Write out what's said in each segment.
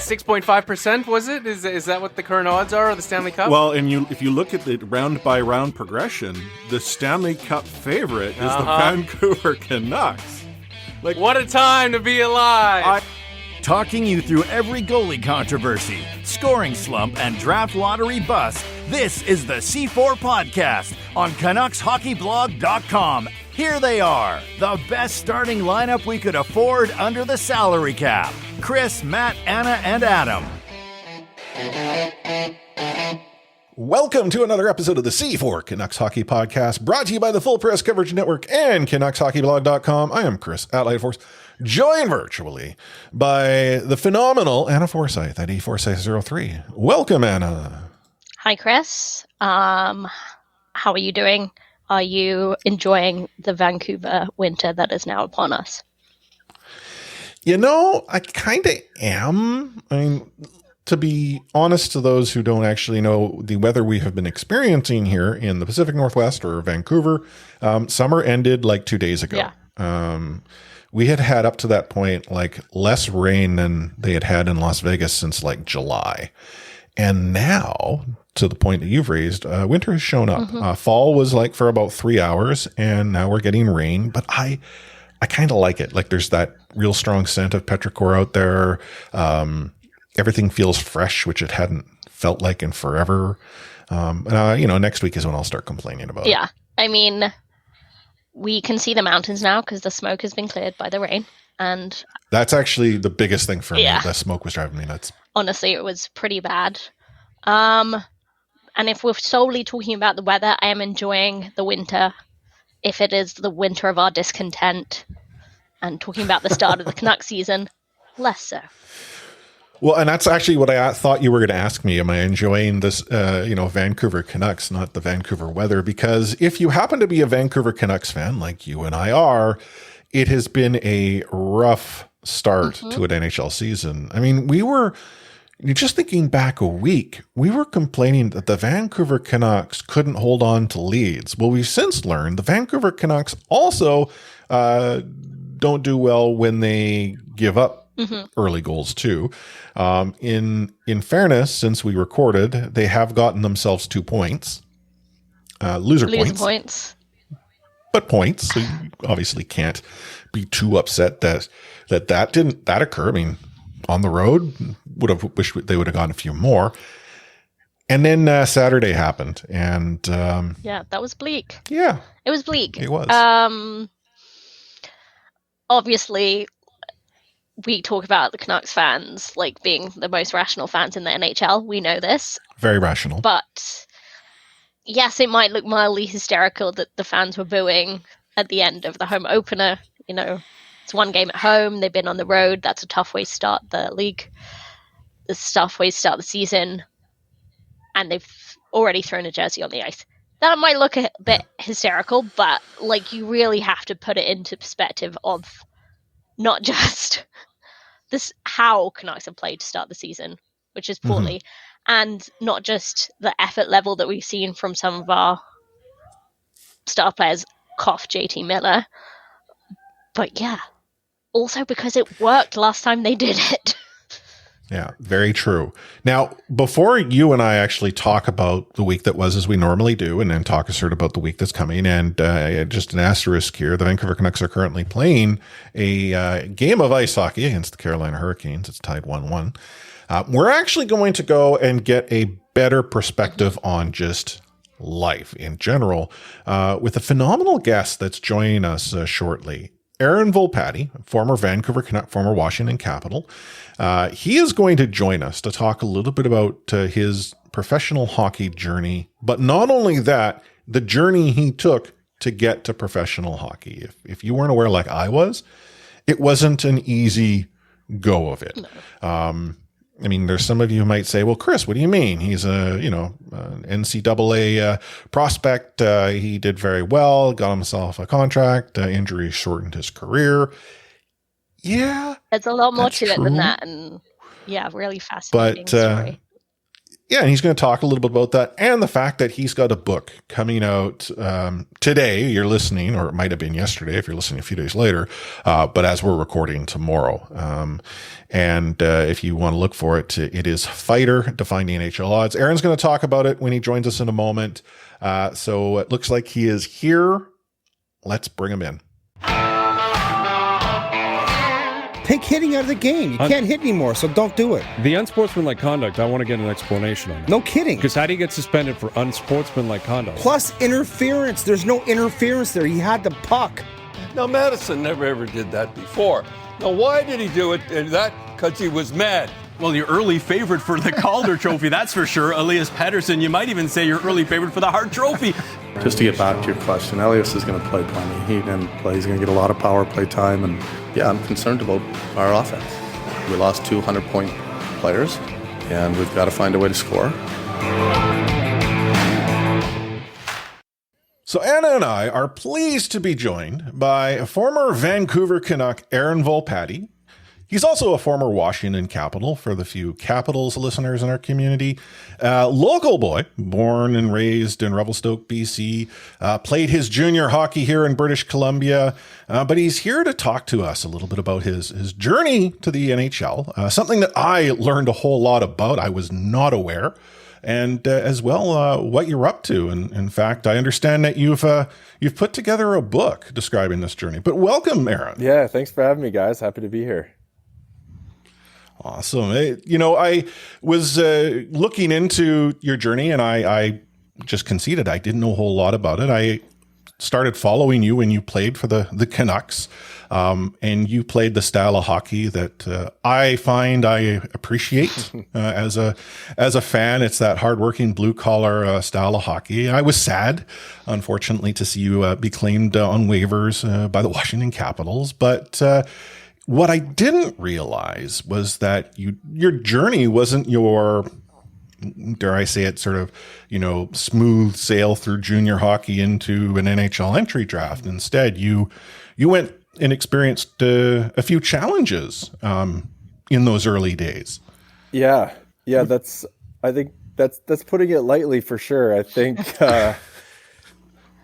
6.5%, was it? Is that what the current odds are of the Stanley Cup? Well, and if you look at the round-by-round progression, the Stanley Cup favorite is the Vancouver Canucks. Like, what a time to be alive! Talking you through every goalie controversy, scoring slump, and draft lottery bust, this is the C4 Podcast on CanucksHockeyBlog.com. Here they are, the best starting lineup we could afford under the salary cap. Chris, Matt, Anna, and Adam. Welcome to another episode of the C4 Canucks Hockey Podcast, brought to you by the Full Press Coverage Network and CanucksHockeyBlog.com. I am Chris at Lightforce, joined virtually by the phenomenal Anna Forsyth at eForsyth03. Welcome, Anna. Hi, Chris. How are you doing? Are you enjoying the Vancouver winter that is now upon us? You know, I kind of am. I mean, to be honest to those who don't actually know the weather we have been experiencing here in the Pacific Northwest or Vancouver, summer ended like 2 days ago. Yeah. We had up to that point like less rain than they had in Las Vegas since like July. And now, to the point that you've raised, winter has shown up. Mm-hmm. Fall was like for about 3 hours, and now we're getting rain. But I kind of like it. Like there's that real strong scent of petrichor out there. Everything feels fresh, which it hadn't felt like in forever. Next week is when I'll start complaining about it. Yeah. I mean, we can see the mountains now because the smoke has been cleared by the rain. And that's actually the biggest thing for me. The smoke was driving me nuts. Honestly, it was pretty bad. And if we're solely talking about the weather, I am enjoying the winter. If it is the winter of our discontent and talking about the start of the Canucks season, less so. Well, and that's actually what I thought you were going to ask me. Am I enjoying this, Vancouver Canucks, not the Vancouver weather? Because if you happen to be a Vancouver Canucks fan, like you and I are, it has been a rough start to an NHL season. I mean, just thinking back a week, we were complaining that the Vancouver Canucks couldn't hold on to leads. Well, we've since learned the Vancouver Canucks also don't do well when they give up early goals too. In fairness, since we recorded, they have gotten themselves 2 points. Loser points. But points. So you obviously can't be too upset that didn't occur. I mean, on the road, would have wished they would have gotten a few more. And then Saturday happened, and that was bleak. Yeah, it was bleak. It was. Obviously, we talk about the Canucks fans like being the most rational fans in the NHL. We know this. Very rational. But yes, it might look mildly hysterical that the fans were booing at the end of the home opener. You know, it's one game at home. They've been on the road. That's a tough way to start the league. It's a tough way to start the season. And they've already thrown a jersey on the ice. That might look a bit hysterical, but like you really have to put it into perspective of not just this how Canucks have played to start the season, which is poorly, and not just the effort level that we've seen from some of our star players, cough JT Miller, but yeah, also because it worked last time they did it. Yeah, very true. Now, before you and I actually talk about the week that was, as we normally do, and then talk a sort about the week that's coming, and just an asterisk here, the Vancouver Canucks are currently playing a game of ice hockey against the Carolina Hurricanes. It's tied 1-1. We're actually going to go and get a better perspective on just life in general with a phenomenal guest that's joining us shortly. Aaron Volpatti, former Vancouver Canuck, former Washington Capital. He is going to join us to talk a little bit about his professional hockey journey, but not only that, the journey he took to get to professional hockey. If you weren't aware like I was, it wasn't an easy go of it. No. I mean, there's some of you who might say, well, Chris, what do you mean? He's an NCAA prospect. He did very well, got himself a contract. Injury shortened his career. Yeah. There's a lot more to it than that. And yeah, really fascinating story. Yeah, and he's going to talk a little bit about that and the fact that he's got a book coming out today. You're listening, or it might have been yesterday if you're listening a few days later, but as we're recording tomorrow. And if you want to look for it, it is Fighter, Defying the NHL Odds. Aaron's going to talk about it when he joins us in a moment. So it looks like he is here. Let's bring him in. Take hitting out of the game. You can't hit anymore, so don't do it. The unsportsmanlike conduct, I want to get an explanation on it. No kidding. Because how do you get suspended for unsportsmanlike conduct? Plus interference. There's no interference there. He had the puck. Now, Madison never ever did that before. Now, why did he do it? And that because he was mad. Well, your early favorite for the Calder Trophy, that's for sure. Elias Pettersson, you might even say your early favorite for the Hart Trophy. Just to get back to your question, Elias is going to play plenty. He's going to get a lot of power play time. And yeah, I'm concerned about our offense. We lost 200-point players, and we've got to find a way to score. So Anna and I are pleased to be joined by a former Vancouver Canuck, Aaron Volpatti. He's also a former Washington Capital for the few Capitals listeners in our community. Local boy, born and raised in Revelstoke, BC, played his junior hockey here in British Columbia, but he's here to talk to us a little bit about his journey to the NHL, something that I learned a whole lot about. I was not aware. And as well, what you're up to. And in fact, I understand that you've put together a book describing this journey. But welcome, Aaron. Yeah, thanks for having me, guys. Happy to be here. Awesome. I was looking into your journey, and I just conceded I didn't know a whole lot about it. I started following you when you played for the Canucks, and you played the style of hockey that I find I appreciate as a fan. It's that hardworking blue collar style of hockey. I was sad, unfortunately, to see you be claimed on waivers by the Washington Capitals, but what I didn't realize was that your journey wasn't your, dare I say it, sort of, smooth sail through junior hockey into an NHL entry draft. Instead, you went and experienced a few challenges in those early days. Yeah, I think that's putting it lightly for sure. I think,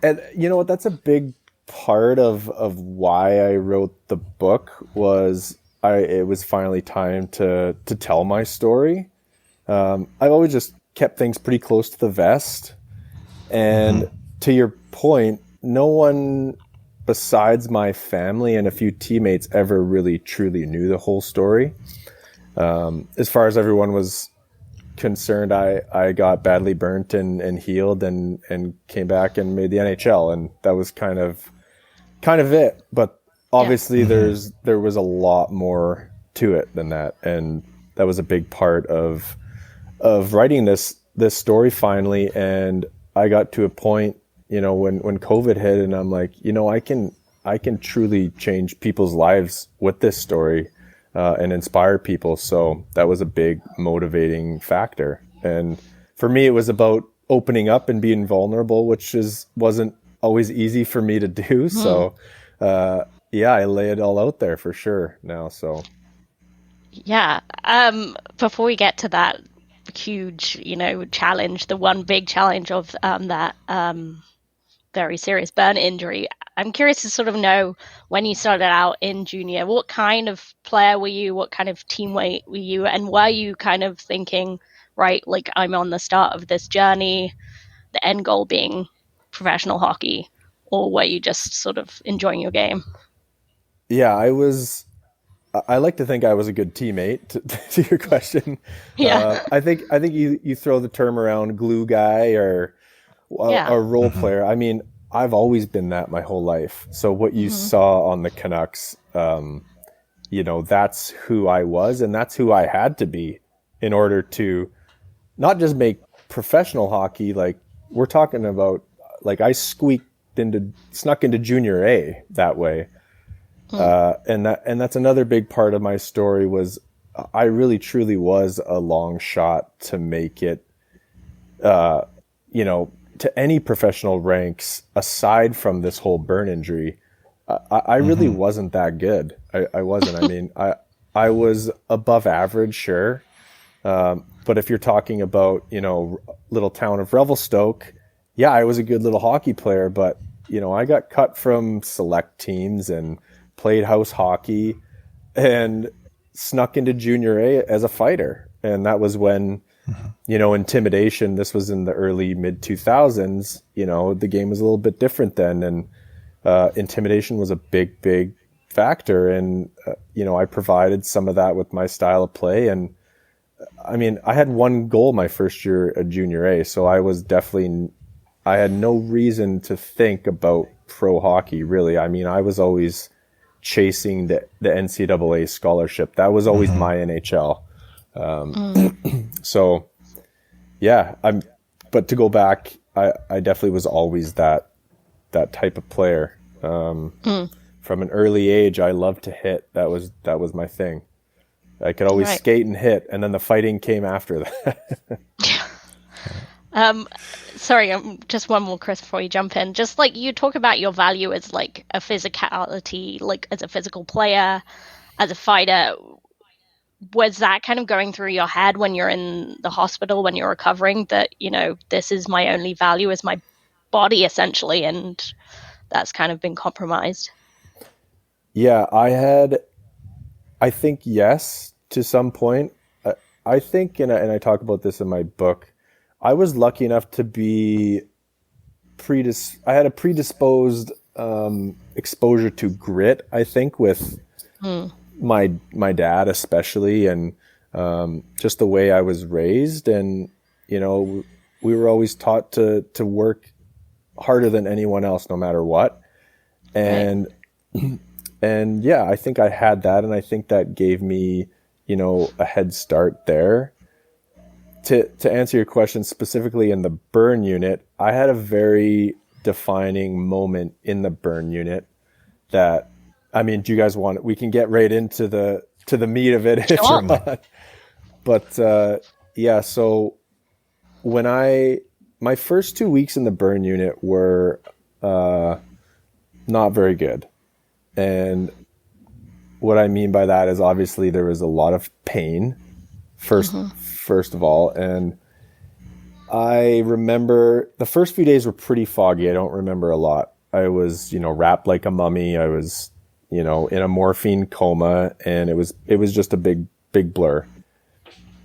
and you know what, that's a big part of why I wrote the book was it was finally time to tell my story. I've always just kept things pretty close to the vest. And to your point, no one besides my family and a few teammates ever really truly knew the whole story. As far as everyone was concerned, I got badly burnt and healed and came back and made the NHL. And that was kind of it. But obviously there was a lot more to it than that. And that was a big part of writing this story finally. And I got to a point, when COVID hit, and I'm like, I can truly change people's lives with this story, and inspire people. So that was a big motivating factor. And for me, it was about opening up and being vulnerable, which wasn't always easy for me to do. So, I lay it all out there for sure now. So, yeah. Before we get to that huge, challenge, the one big challenge of that very serious burn injury, I'm curious to sort of know, when you started out in junior, what kind of player were you? What kind of teammate were you? And were you kind of thinking, right, like, I'm on the start of this journey, the end goal being professional hockey, or were you just sort of enjoying your game? Yeah, I like to think I was a good teammate, to your question. Yeah. I think you throw the term around, glue guy or a role player. I mean, I've always been that my whole life. So what you saw on the Canucks, that's who I was, and that's who I had to be in order to not just make professional hockey. Like, we're talking about, like, I snuck into junior A that way. And that's another big part of my story was I really truly was a long shot to make it, to any professional ranks aside from this whole burn injury. I really wasn't that good. I wasn't. I mean, I was above average, sure. But if you're talking about, little town of Revelstoke, yeah, I was a good little hockey player, but, I got cut from select teams and played house hockey and snuck into junior A as a fighter. And that was when, intimidation, this was in the early mid 2000s, the game was a little bit different then. And intimidation was a big factor. And, I provided some of that with my style of play. And I mean, I had one goal my first year at junior A. So I had no reason to think about pro hockey, really. I mean, I was always chasing the NCAA scholarship. That was always my NHL. So yeah, but to go back, I definitely was always that type of player. From an early age, I loved to hit. That was my thing. I could always skate and hit, and then the fighting came after that. Sorry, just one more, Chris, before you jump in. Just like you talk about your value as like a physicality, like as a physical player, as a fighter. Was that kind of going through your head when you're in the hospital, when you're recovering, that, this is my only value is my body, essentially, and that's kind of been compromised? Yeah, I think yes, to some point. I think, and I talk about this in my book, I was lucky enough to be I had a predisposed exposure to grit, I think, with my dad especially, and just the way I was raised. And, we were always taught to work harder than anyone else, no matter what. And, and yeah, I think I had that. And I think that gave me, a head start there. To answer your question specifically in the burn unit, I had a very defining moment in the burn unit that, I mean, do you guys want, we can get right into the meat of it if you're not. But yeah, so when my first 2 weeks in the burn unit were not very good. And what I mean by that is obviously there was a lot of pain first of all. And I remember the first few days were pretty foggy. I don't remember a lot. I was, wrapped like a mummy. I was, in a morphine coma, and it was just a big blur.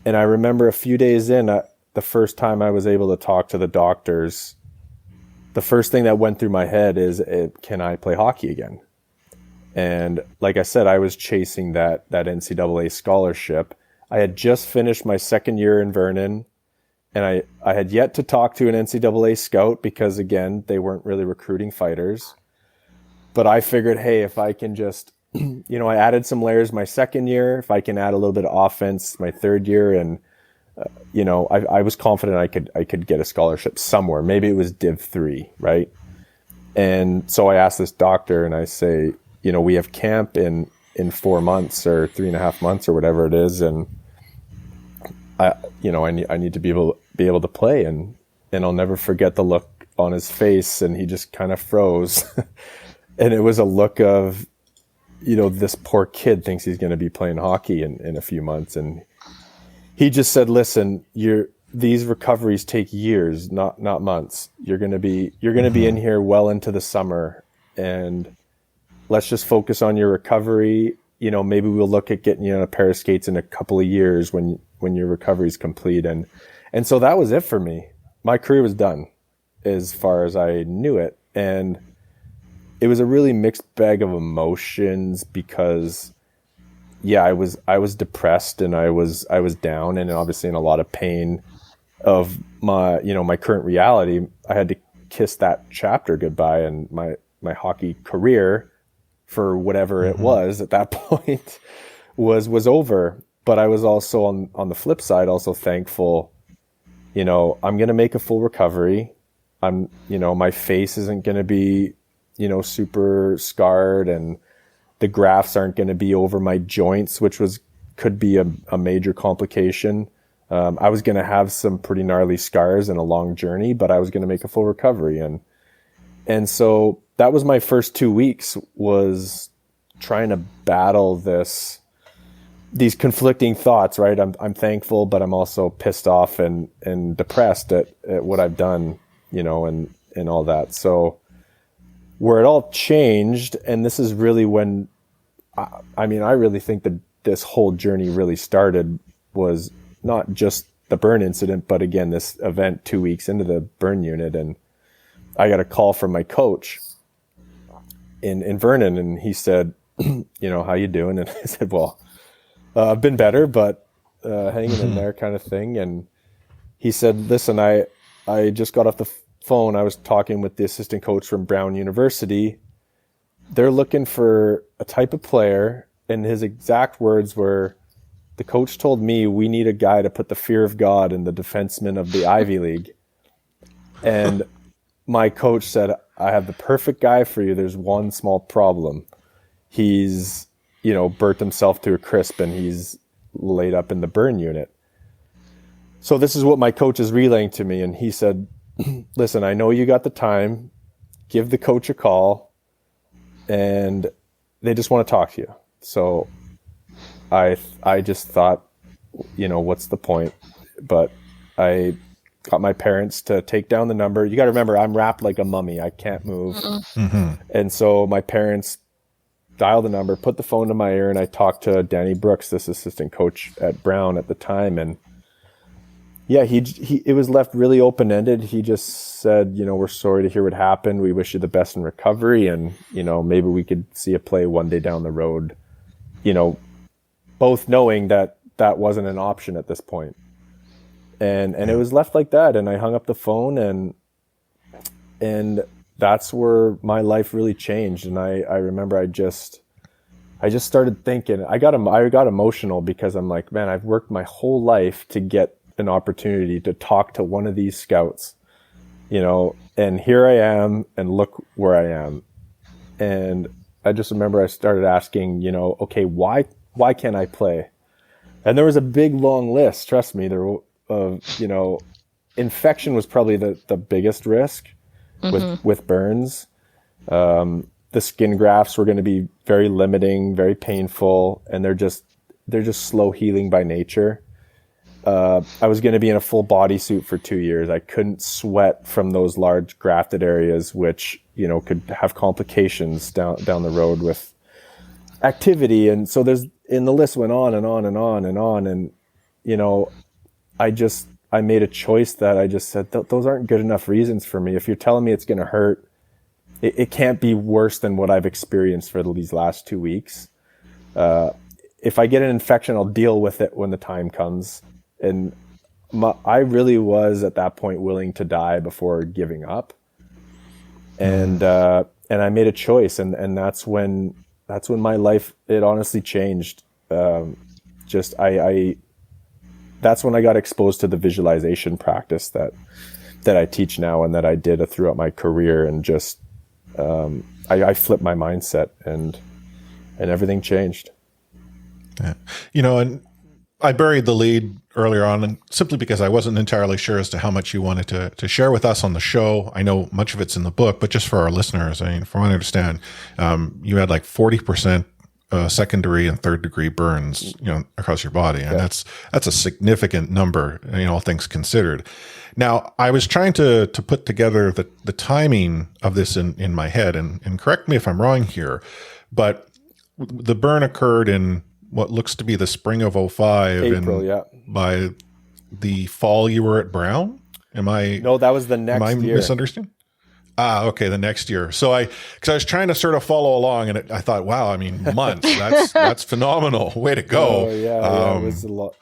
And I remember a few days in, the first time I was able to talk to the doctors, the first thing that went through my head is, can I play hockey again? And like I said, I was chasing that NCAA scholarship. I had just finished my second year in Vernon, and I had yet to talk to an NCAA scout because, again, they weren't really recruiting fighters. But I figured, hey, if I can just, I added some layers my second year, if I can add a little bit of offense my third year, and, I was confident I could get a scholarship somewhere. Maybe it was Div 3, right? And so I asked this doctor, and I say, we have camp in 4 months or 3.5 months or whatever it is, and I need to be able to play, and I'll never forget the look on his face, and he just kind of froze. And it was a look of, this poor kid thinks he's going to be playing hockey in a few months. And he just said, listen, these recoveries take years, not months. You're going to be in here well into the summer, and let's just focus on your recovery. Maybe we'll look at getting you on a pair of skates in a couple of years when your recovery is complete. And so that was it for me. My career was done as far as I knew it. And it was a really mixed bag of emotions because, yeah, I was depressed, and I was down, and obviously in a lot of pain of my, my current reality. I had to kiss that chapter goodbye, and my hockey career, for whatever it was at that point, was over. But I was also on the flip side, also thankful, I'm going to make a full recovery. My face isn't going to be, super scarred, and the grafts aren't going to be over my joints, which could be a major complication. I was going to have some pretty gnarly scars and a long journey, but I was going to make a full recovery. And so that was my first 2 weeks, was trying to battle this these conflicting thoughts, right? I'm thankful, but I'm also pissed off and depressed at what I've done, you know, and all that. So where it all changed, and this is really when, I really think that this whole journey really started, was not just the burn incident, but again, this event 2 weeks into the burn unit. And I got a call from my coach in Vernon, and he said, you know, how you doing? And I said, well, I've been better, but hanging in there kind of thing. And he said, listen, I just got off the phone. I was talking with the assistant coach from Brown University. They're looking for a type of player. And his exact words were, the coach told me we need a guy to put the fear of God in the defenseman of the Ivy League. And my coach said, I have the perfect guy for you. There's one small problem. He's, you know, burnt himself to a crisp and he's laid up in the burn unit. So this is what my coach is relaying to me. And he said, listen, I know you got the time. Give the coach a call. And they just want to talk to you. So I just thought, you know, what's the point? But I got my parents to take down the number. You got to remember, I'm wrapped like a mummy. I can't move. Mm-hmm. And so my parents dialed the number, put the phone to my ear, and I talked to Danny Brooks, this assistant coach at Brown at the time. And yeah, it was left really open-ended. He just said, you know, we're sorry to hear what happened. We wish you the best in recovery. And, you know, maybe we could see a play one day down the road, you know, both knowing that that wasn't an option at this point. And it was left like that. And I hung up the phone, and that's where my life really changed. And I remember I just started thinking, I got emotional because I'm like, man, I've worked my whole life to get an opportunity to talk to one of these scouts, you know, and here I am, and look where I am. And I just remember I started asking, you know, okay, why can't I play? And there was a big long list. Trust me, you know, infection was probably the biggest risk with burns. The skin grafts were going to be very limiting, very painful, and they're just slow healing by nature. I was going to be in a full bodysuit for 2 years. I couldn't sweat from those large grafted areas, which, you know, could have complications down the road with activity. And so the list went on and on and on and on. And, you know, I made a choice that I just said, those aren't good enough reasons for me. If you're telling me it's going to hurt, it can't be worse than what I've experienced for these last 2 weeks. If I get an infection, I'll deal with it when the time comes. And I really was at that point willing to die before giving up. And I made a choice, and that's when my life, it honestly changed. That's when I got exposed to the visualization practice that I teach now and that I did throughout my career, and just I flipped my mindset, and everything changed. Yeah. You know, and I buried the lead earlier on, and simply because I wasn't entirely sure as to how much you wanted to share with us on the show. I know much of it's in the book, but just for our listeners, I mean, from what I understand, you had like 40% secondary and third degree burns, you know, across your body. And that's a significant number, you know, all things considered. Now, I was trying to put together the timing of this in my head, and correct me if I'm wrong here, but the burn occurred in what looks to be the spring of 2005. April, yeah. By the fall you were at Brown? No, that was the next year. Am I misunderstanding? Okay, the next year. So because I was trying to sort of follow along, and I thought, wow, I mean, months. That's phenomenal. Way to go. Oh, yeah,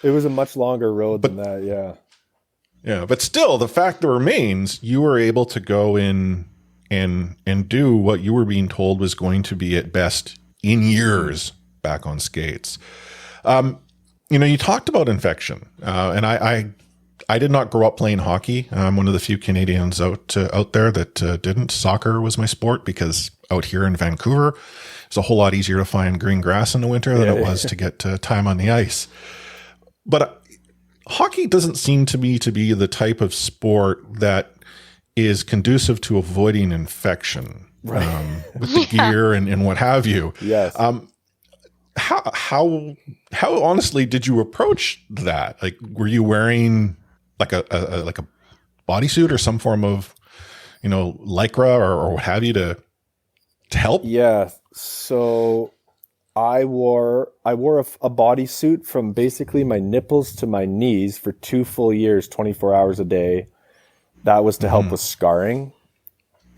it was a much longer road than that. Yeah. Yeah, but still, the fact that remains, you were able to go in and do what you were being told was going to be at best in years back on skates. You know, you talked about infection, and I did not grow up playing hockey. I'm one of the few Canadians out there that didn't. Soccer was my sport, because out here in Vancouver, it's a whole lot easier to find green grass in the winter than it was to get time on the ice. But hockey doesn't seem to me to be the type of sport that is conducive to avoiding infection, right? With the gear and what have you. Yes. how honestly did you approach that? Like, were you wearing like a bodysuit or some form of, lycra or what have you to help? Yeah. So I wore a bodysuit from basically my nipples to my knees for 2 full years, 24 hours a day. That was to help with scarring.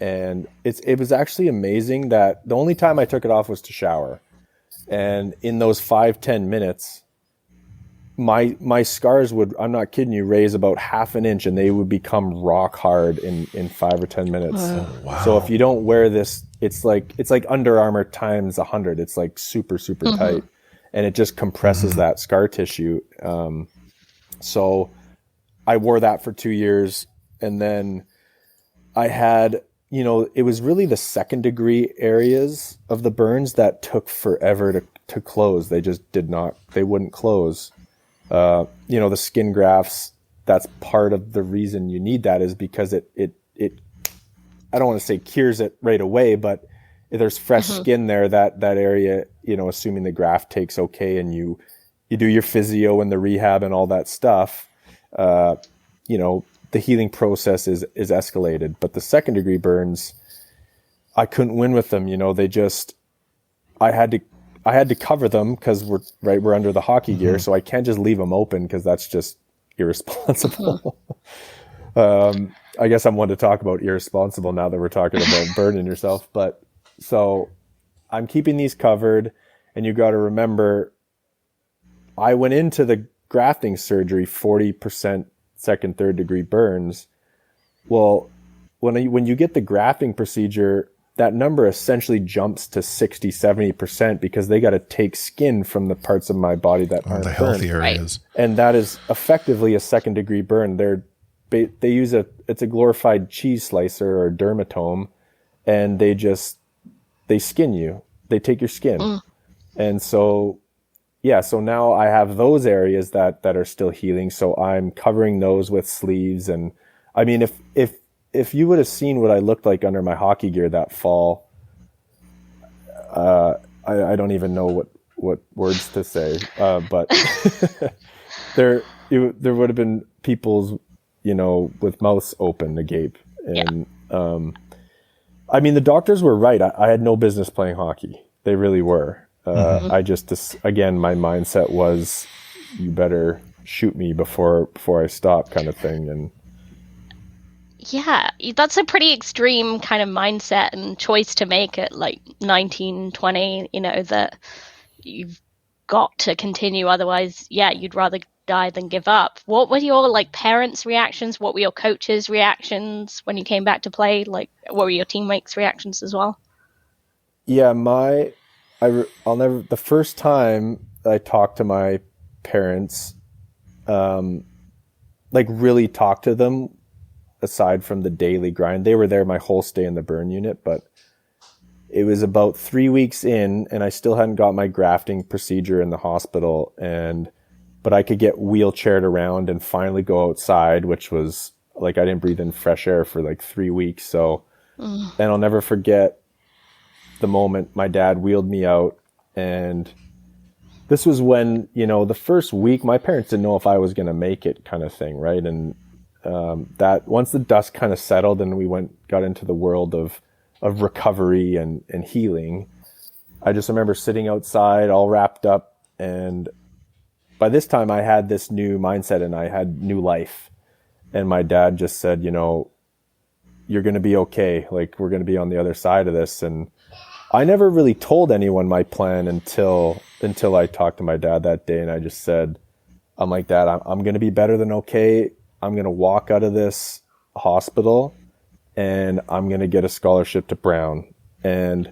And it was actually amazing that the only time I took it off was to shower. And in those 5-10 minutes, my scars would, I'm not kidding you, raise about half an inch, and they would become rock hard in 5 or 10 minutes. Oh, wow. So if you don't wear this, it's like Under Armour times 100. It's like super, super tight, and it just compresses that scar tissue. So I wore that for 2 years, and then I had, it was really the second degree areas of the burns that took forever to close. They just they wouldn't close. The skin grafts, that's part of the reason you need that, is because it I don't want to say cures it right away, but if there's fresh skin there, that area, assuming the graft takes okay and you do your physio and the rehab and all that stuff, the healing process is escalated. But the second degree burns, I couldn't win with them. I had to cover them because we're under the hockey gear, so I can't just leave them open because that's just irresponsible. I guess I'm one to talk about irresponsible now that we're talking about burning yourself. But so I'm keeping these covered, and you got to remember, I went into the grafting surgery 40% second, third degree burns. Well, when you get the grafting procedure, that number essentially jumps to 60-70% because they got to take skin from the parts of my body that aren't the healthy burned. areas. And that is effectively a second degree burn. They use it's a glorified cheese slicer or dermatome, and they skin you. They take your skin. And so, so now I have those areas that are still healing. So I'm covering those with sleeves. And I mean, if you would have seen what I looked like under my hockey gear that fall, I don't even know what words to say. But there would have been people's, with mouths open, agape. And I mean, the doctors were right. I had no business playing hockey. They really were. I just, again, my mindset was, you better shoot me before I stop, kind of thing. And yeah, that's a pretty extreme kind of mindset and choice to make at like 19, 20, that you've got to continue. Otherwise, you'd rather die than give up. What were your parents' reactions? What were your coaches' reactions when you came back to play? What were your teammates' reactions as well? Yeah, the first time I talked to my parents, really talked to them, aside from the daily grind. They were there my whole stay in the burn unit, but it was about 3 weeks in, and I still hadn't got my grafting procedure in the hospital, but I could get wheelchaired around and finally go outside, which was I didn't breathe in fresh air for 3 weeks. So, and I'll never forget the moment my dad wheeled me out. And this was when, the first week, my parents didn't know if I was going to make it, kind of thing. Right. And, that once the dust kind of settled and we got into the world of recovery and healing, I just remember sitting outside all wrapped up. And by this time I had this new mindset and I had new life. And my dad just said, you're going to be okay. We're going to be on the other side of this. And I never really told anyone my plan until I talked to my dad that day. And I just said, I'm like, Dad, I'm going to be better than okay. I'm going to walk out of this hospital and I'm going to get a scholarship to Brown. And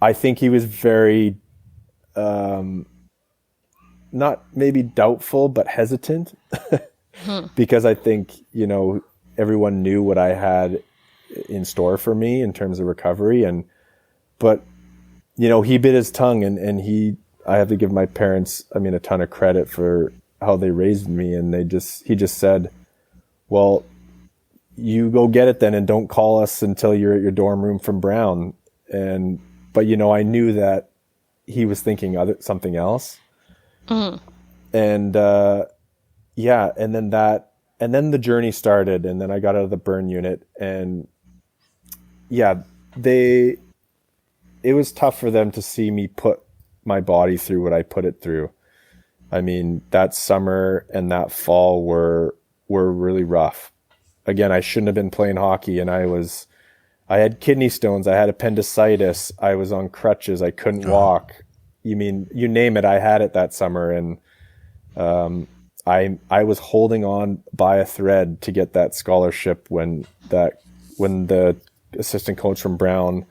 I think he was very, not maybe doubtful, but hesitant because I think, everyone knew what I had in store for me in terms of recovery. But he bit his tongue and I have to give my parents, a ton of credit for how they raised me. And he just said, well, you go get it then and don't call us until you're at your dorm room from Brown. But I knew that he was thinking something else. Mm. And and then the journey started, and then I got out of the burn unit, and it was tough for them to see me put my body through what I put it through. I mean, that summer and that fall were really rough. Again, I shouldn't have been playing hockey, and I had kidney stones, I had appendicitis, I was on crutches, I couldn't walk. You name it, I had it that summer, and I was holding on by a thread to get that scholarship when the assistant coach from Brown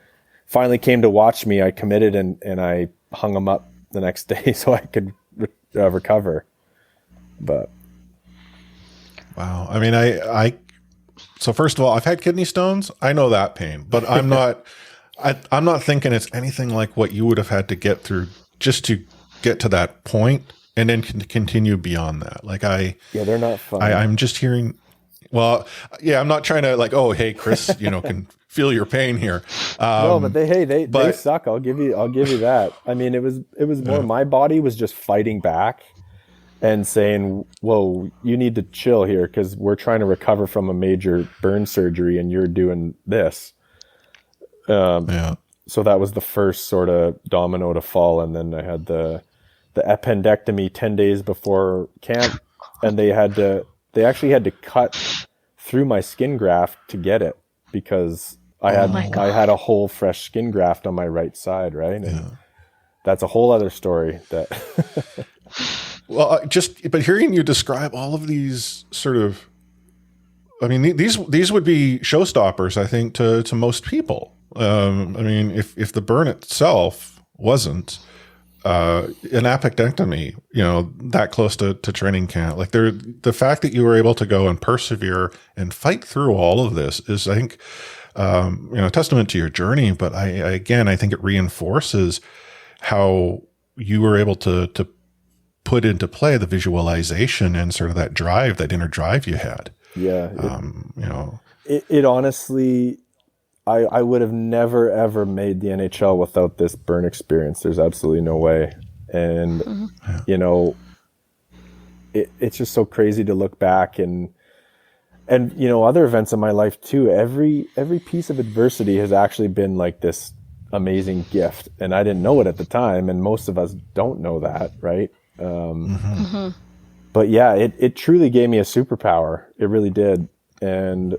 finally came to watch me. I committed and I hung him up the next day so I could recover. But wow, I mean, so first of all, I've had kidney stones. I know that pain, but I'm not. I'm not thinking it's anything like what you would have had to get through just to get to that point, and then continue beyond that. Like they're not fun. I'm just hearing. Well, yeah, I'm not trying to like, oh, hey, Chris, can feel your pain here. No, but they suck. I'll give you that. I mean, it was more my body was just fighting back and saying, whoa, you need to chill here because we're trying to recover from a major burn surgery and you're doing this. So that was the first sort of domino to fall. And then I had the appendectomy 10 days before camp, and they actually had to cut through my skin graft to get it because I had a whole fresh skin graft on my right side. Right. And that's a whole other story that, well, but hearing you describe all of these sort of, I mean, these would be showstoppers, I think, to most people. I mean, if the burn itself wasn't an appendectomy, that close to training camp, like the fact that you were able to go and persevere and fight through all of this is, I think, a testament to your journey. But I think it reinforces how you were able to put into play the visualization and sort of that drive, that inner drive you had. Yeah. It honestly, I would have never, ever made the NHL without this burn experience. There's absolutely no way. And, it's just so crazy to look back and other events in my life too. Every piece of adversity has actually been like this amazing gift. And I didn't know it at the time. And most of us don't know that. Right. But yeah, it truly gave me a superpower. It really did. And,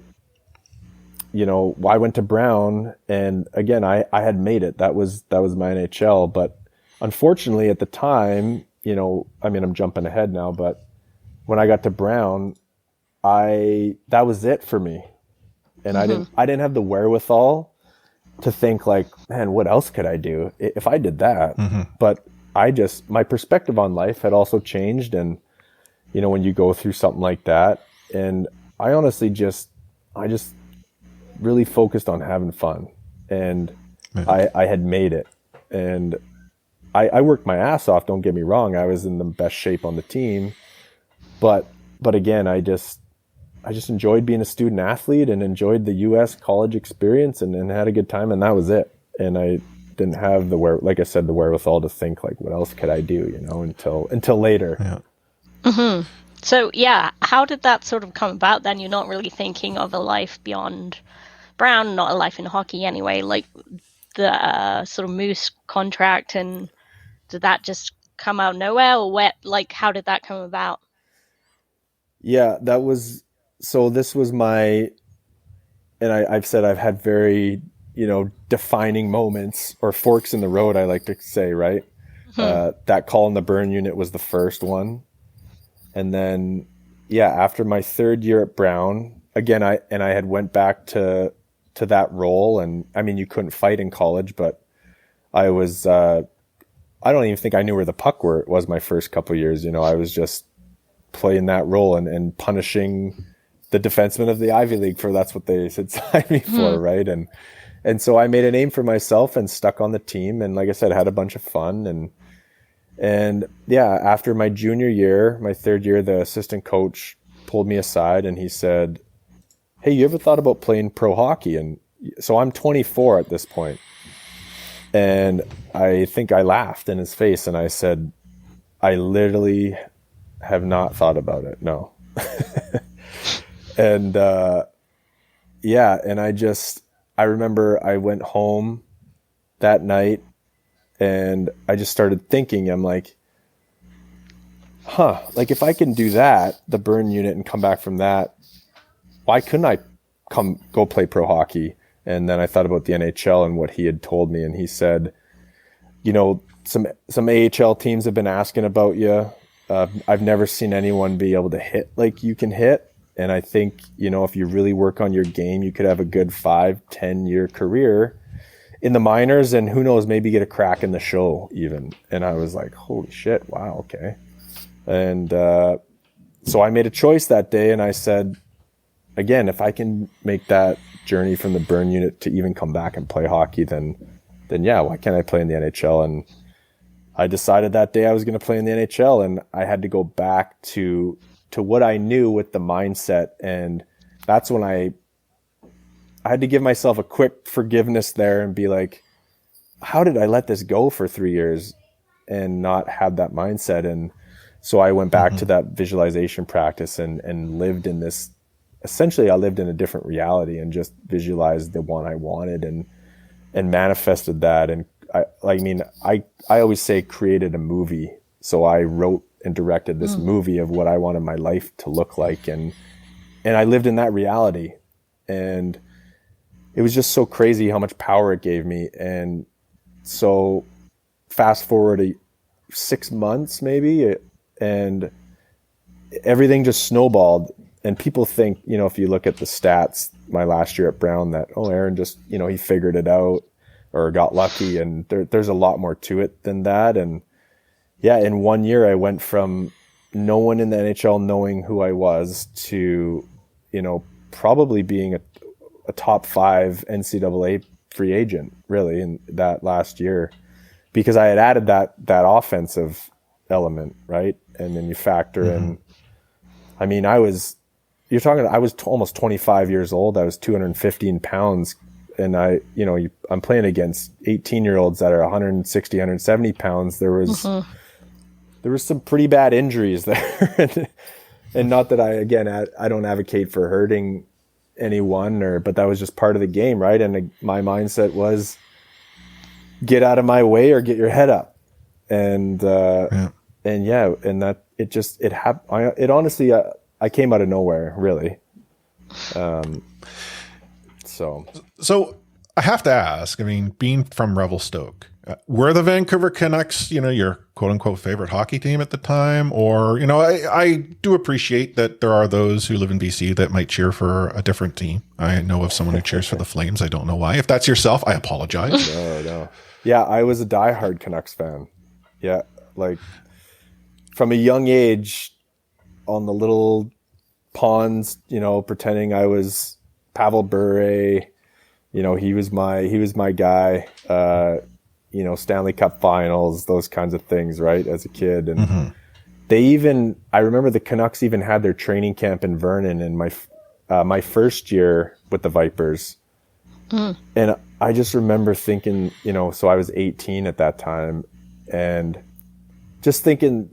I went to Brown, and again, I had made it. That was my NHL. But unfortunately at the time, I'm jumping ahead now, but when I got to Brown, that was it for me. And I didn't have the wherewithal to think like, man, what else could I do if I did that? But my perspective on life had also changed. And, when you go through something like that, and I honestly I just really focused on having fun, and I had made it, and I worked my ass off. Don't get me wrong. I was in the best shape on the team, but again, I just enjoyed being a student athlete and enjoyed the U.S. college experience and had a good time. And that was it. And I didn't have the wherewithal to think like, what else could I do, until later. Yeah. Mm-hmm. So yeah, how did that sort of come about then? You're not really thinking of a life beyond Brown, not a life in hockey anyway, like the sort of Moose contract, and did that just come out of nowhere, or how did that come about? Yeah, this was my, and I've said I've had very, defining moments or forks in the road, I like to say, right? That call in the burn unit was the first one. And then, after my third year at Brown, again, I had went back to that role. And I mean, you couldn't fight in college, but I was, I don't even think I knew where the puck was my first couple of years. I was just playing that role and punishing the defenseman of the Ivy League that's what they had signed me for. Right. And so I made a name for myself and stuck on the team. And like I said, had a bunch of fun. And after my junior year, my third year, the assistant coach pulled me aside and he said, "Hey, you ever thought about playing pro hockey?" And so I'm 24 at this point. And I think I laughed in his face and I said, I literally have not thought about it. No. And, and I remember I went home that night and I just started thinking, I'm like, like if I can do that, the burn unit, and come back from that, why couldn't I go play pro hockey? And then I thought about the NHL and what he had told me. And he said, some AHL teams have been asking about you. I've never seen anyone be able to hit like you can hit. And I think, if you really work on your game, you could have a good 5-10 year career in the minors, and who knows, maybe get a crack in the show even. And I was like, holy shit. Wow. Okay. And, so I made a choice that day and I said, again, if I can make that journey from the burn unit to even come back and play hockey, then yeah, why can't I play in the NHL? And I decided that day I was going to play in the NHL, and I had to go back to what I knew with the mindset. And that's when I had to give myself a quick forgiveness there and be like, how did I let this go for 3 years and not have that mindset? And so I went back to that visualization practice and lived in this, essentially I lived in a different reality and just visualized the one I wanted and manifested that. And I always say created a movie. So I wrote and directed this movie of what I wanted my life to look like. And I lived in that reality. And it was just so crazy how much power it gave me. And so fast forward 6 months maybe, and everything just snowballed. And people think, if you look at the stats, my last year at Brown, that, Aaron just, he figured it out or got lucky. And there's a lot more to it than that. And yeah, in 1 year, I went from no one in the NHL knowing who I was to, probably being a top 5 NCAA free agent, really, in that last year, because I had added that offensive element, right? And then you factor in, I was almost 25 years old. I was 215 pounds. And I'm playing against 18-year-olds that are 160, 170 pounds. There was some pretty bad injuries there. and not that I don't advocate for hurting anyone, but that was just part of the game, right? And my mindset was get out of my way or get your head up. And that it happened. It honestly, I came out of nowhere, really. So I have to ask, being from Revelstoke, were the Vancouver Canucks, your quote unquote favorite hockey team at the time? Or, I do appreciate that there are those who live in BC that might cheer for a different team. I know of someone who cheers for the Flames. I don't know why. If that's yourself, I apologize. No. Yeah, I was a diehard Canucks fan. Yeah. Like from a young age on the little ponds, pretending I was Pavel Bure, he was my guy, Stanley Cup finals, those kinds of things, right? As a kid. And I remember the Canucks even had their training camp in Vernon in my first year with the Vipers. And I just remember thinking, so I was 18 at that time, and just thinking,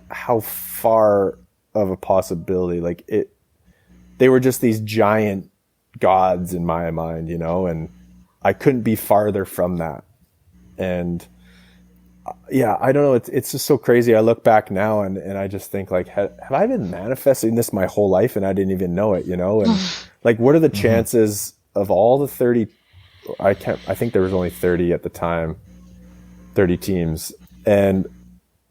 how far of a possibility, they were just these giant gods in my mind, and I couldn't be farther from that. And yeah, I don't know. It's just so crazy. I look back now and I just think have I been manifesting this my whole life and I didn't even know it, and what are the chances of all the 30, I think there was only 30 at the time, 30 teams. And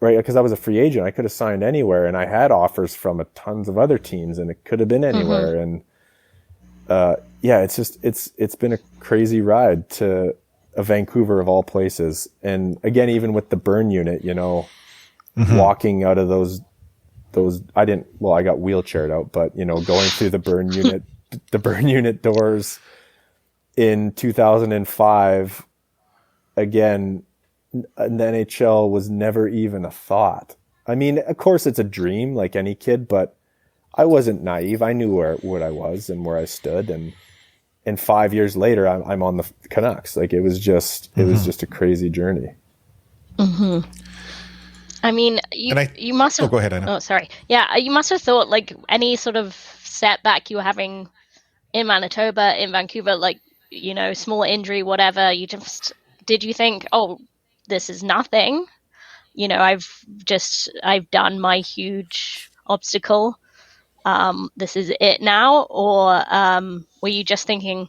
right, because I was a free agent, I could have signed anywhere, and I had offers from tons of other teams, and it could have been anywhere. And it's been a crazy ride to Vancouver of all places. And again, even with the burn unit, walking out of those I got wheelchaired out, but going through the burn unit doors in 2005, again, the NHL was never even a thought. Of course it's a dream like any kid, but I wasn't naive. I knew what I was and where I stood. And and 5 years later, I'm on the Canucks. Like it was just a crazy journey. Mm-hmm. I mean, you must have. Oh, go ahead, Anna. Oh, sorry. Yeah, you must have thought like any sort of setback you were having in Manitoba, in Vancouver, like, you know, small injury, whatever. Did you think, oh, this is nothing? You know, I've done my huge obstacle. This is it now, or were you just thinking,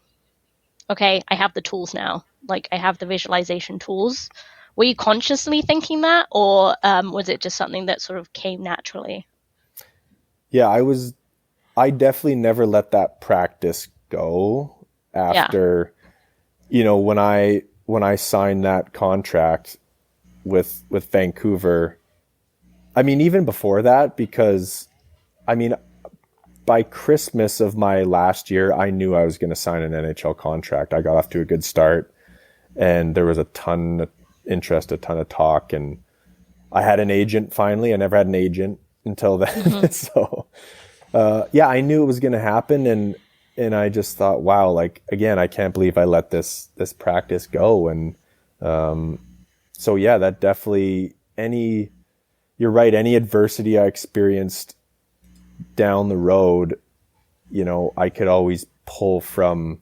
okay, I have the tools now, like I have the visualization tools? Were you consciously thinking that, or was it just something that sort of came naturally? Yeah, I definitely never let that practice go after, you know, when I signed that contract with Vancouver. I mean, even before that, because I mean, by Christmas of my last year, I knew I was going to sign an NHL contract. I got off to a good start, and there was a ton of interest, a ton of talk, and I had an agent finally. I never had an agent until then. Mm-hmm. So, yeah, I knew it was going to happen, and I just thought, wow, like, again, I can't believe I let this practice go. And so, yeah, that definitely, you're right, any adversity I experienced down the road, you know, I could always pull from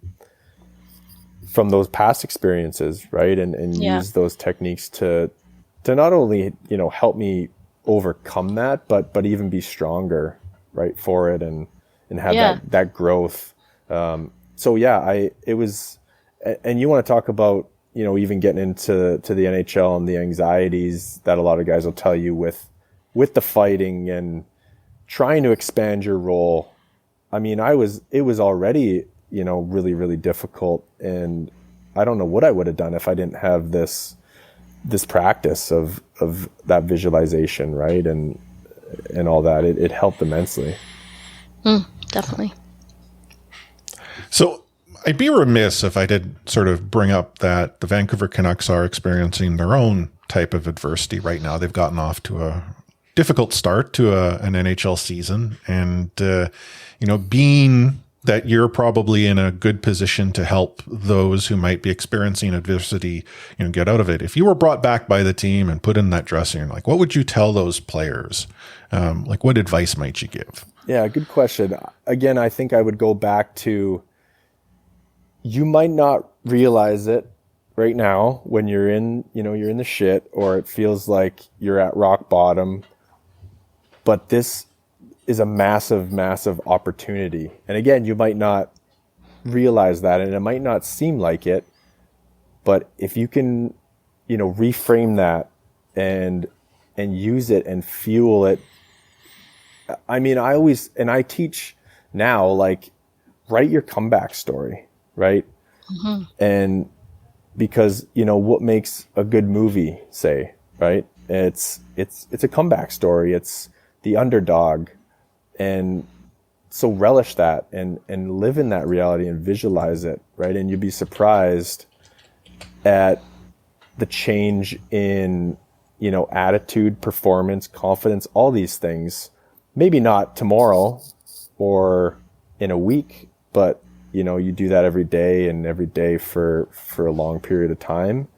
those past experiences, right? And use those techniques to not only, you know, help me overcome that, but even be stronger, right, for it and have that growth. So yeah, it was, and you want to talk about, you know, even getting into the NHL and the anxieties that a lot of guys will tell you with the fighting and trying to expand your role. I mean, it was already, you know, really, really difficult. And I don't know what I would have done if I didn't have this practice of that visualization, right? And all that. It helped immensely. Definitely. So I'd be remiss if I did sort of bring up that the Vancouver Canucks are experiencing their own type of adversity right now. They've gotten off to a difficult start to an NHL season. And, you know, being that you're probably in a good position to help those who might be experiencing adversity, you know, get out of it. If you were brought back by the team and put in that dressing room, like, what would you tell those players? Like, what advice might you give? Yeah, good question. Again, I think I would go back to, you might not realize it right now when you're in the shit, or it feels like you're at rock bottom, but this is a massive, massive opportunity. And again, you might not realize that, and it might not seem like it, but if you can, you know, reframe that and use it and fuel it. I mean, I teach now, like, write your comeback story, right? Mm-hmm. And because, you know, what makes a good movie, say, right? It's a comeback story. It's the underdog. And so relish that and live in that reality and visualize it, right? And you'd be surprised at the change in, you know, attitude, performance, confidence, all these things. Maybe not tomorrow or in a week, but, you know, you do that every day for a long period of time.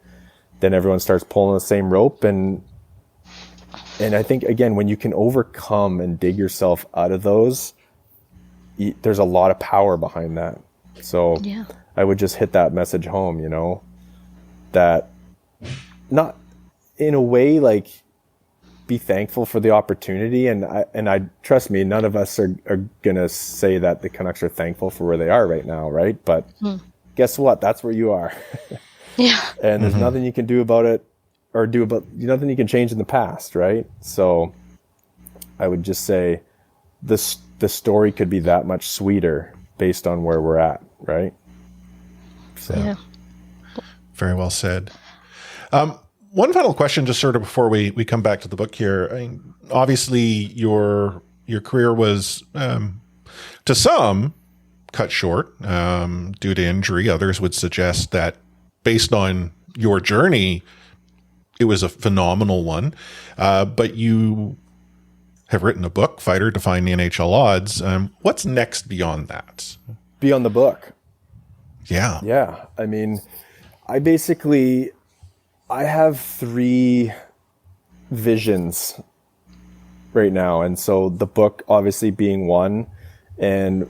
Then everyone starts pulling the same rope. And I think, again, when you can overcome and dig yourself out of those, there's a lot of power behind that. So yeah. I would just hit that message home, you know, that not in a way, like, be thankful for the opportunity. And I trust me, none of us are going to say that the Canucks are thankful for where they are right now. Right. But guess what? That's where you are. Yeah. And there's nothing you can do about it, or nothing you can change in the past. Right. So I would just say the story could be that much sweeter based on where we're at. Right. So. Yeah. Very well said. One final question, just sort of before we come back to the book here. I mean, obviously, your career was, to some, cut short due to injury. Others would suggest that, based on your journey, it was a phenomenal one. But you have written a book, Fighter: Defying the NHL Odds. What's next beyond that? Beyond the book? Yeah. Yeah. I mean, I have 3 visions right now. And so the book obviously being one. And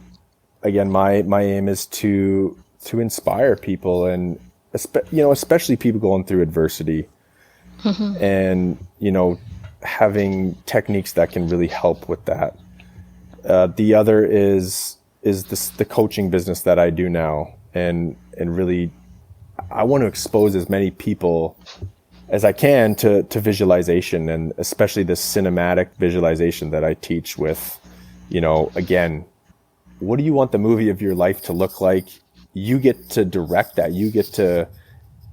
again, my aim is to inspire people, and especially people going through adversity and, having techniques that can really help with that. The other is the coaching business that I do now. And really, I want to expose as many people as I can to visualization, and especially this cinematic visualization that I teach with, again, what do you want the movie of your life to look like? You get to direct that. You get to,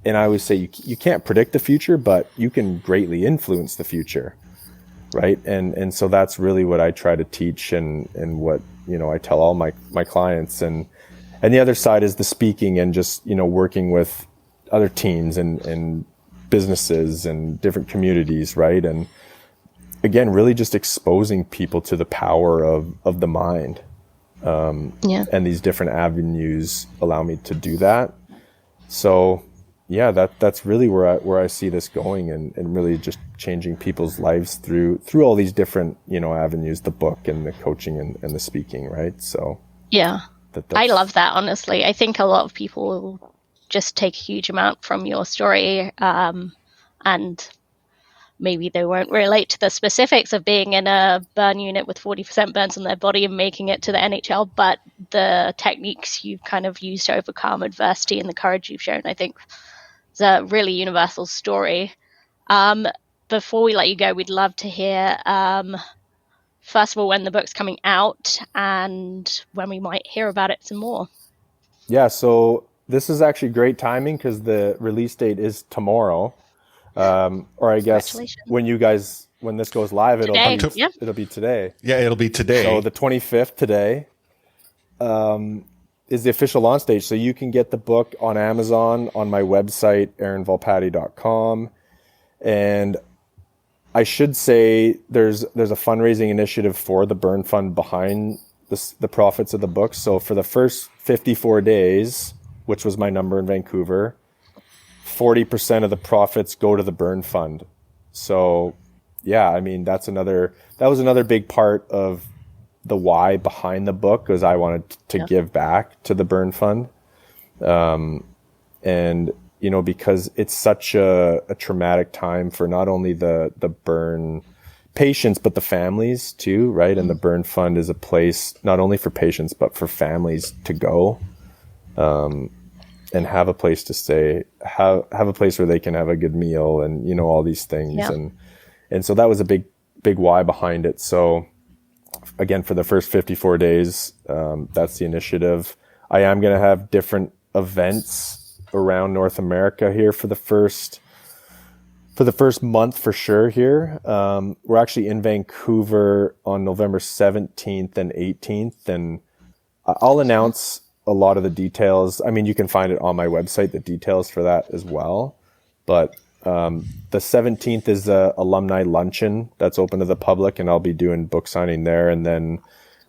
and I always say you can't predict the future, but you can greatly influence the future. Right. And so that's really what I try to teach, and what, I tell all my clients. And the other side is the speaking, and just, working with other teams and businesses and different communities. Right. And again, really just exposing people to the power of the mind. And these different avenues allow me to do that. So yeah, that's really where I see this going, and really just changing people's lives through all these different, avenues, the book and the coaching and the speaking. Right. So yeah, I love that. Honestly, I think a lot of people will just take a huge amount from your story, and maybe they won't relate to the specifics of being in a burn unit with 40% burns on their body and making it to the NHL, but the techniques you've kind of used to overcome adversity and the courage you've shown, I think, is a really universal story. Before we let you go, we'd love to hear, first of all, when the book's coming out and when we might hear about it some more. Yeah, so this is actually great timing because the release date is tomorrow. Or I guess when this goes live, it'll be today. Yeah, it'll be today. So the 25th today is the official launch stage. So you can get the book on Amazon, on my website, aaronvolpatti.com. And I should say there's a fundraising initiative for the Burn Fund behind the profits of the book. So for the first 54 days, which was my number in Vancouver, 40% of the profits go to the Burn Fund. So yeah, I mean, that was another big part of the why behind the book, because I wanted to give back to the Burn Fund. And, because it's such a traumatic time for not only the burn patients, but the families too, right? And the Burn Fund is a place not only for patients, but for families to go. And have a place to stay, have a place where they can have a good meal, and all these things. Yeah. And so that was a big why behind it. So again, for the first 54 days, that's the initiative. I am going to have different events around North America here for the first month for sure here. We're actually in Vancouver on November 17th and 18th, and I'll announce a lot of the details. I mean, you can find it on my website, the details for that as well. But the 17th is a alumni luncheon that's open to the public, and I'll be doing book signing there. And then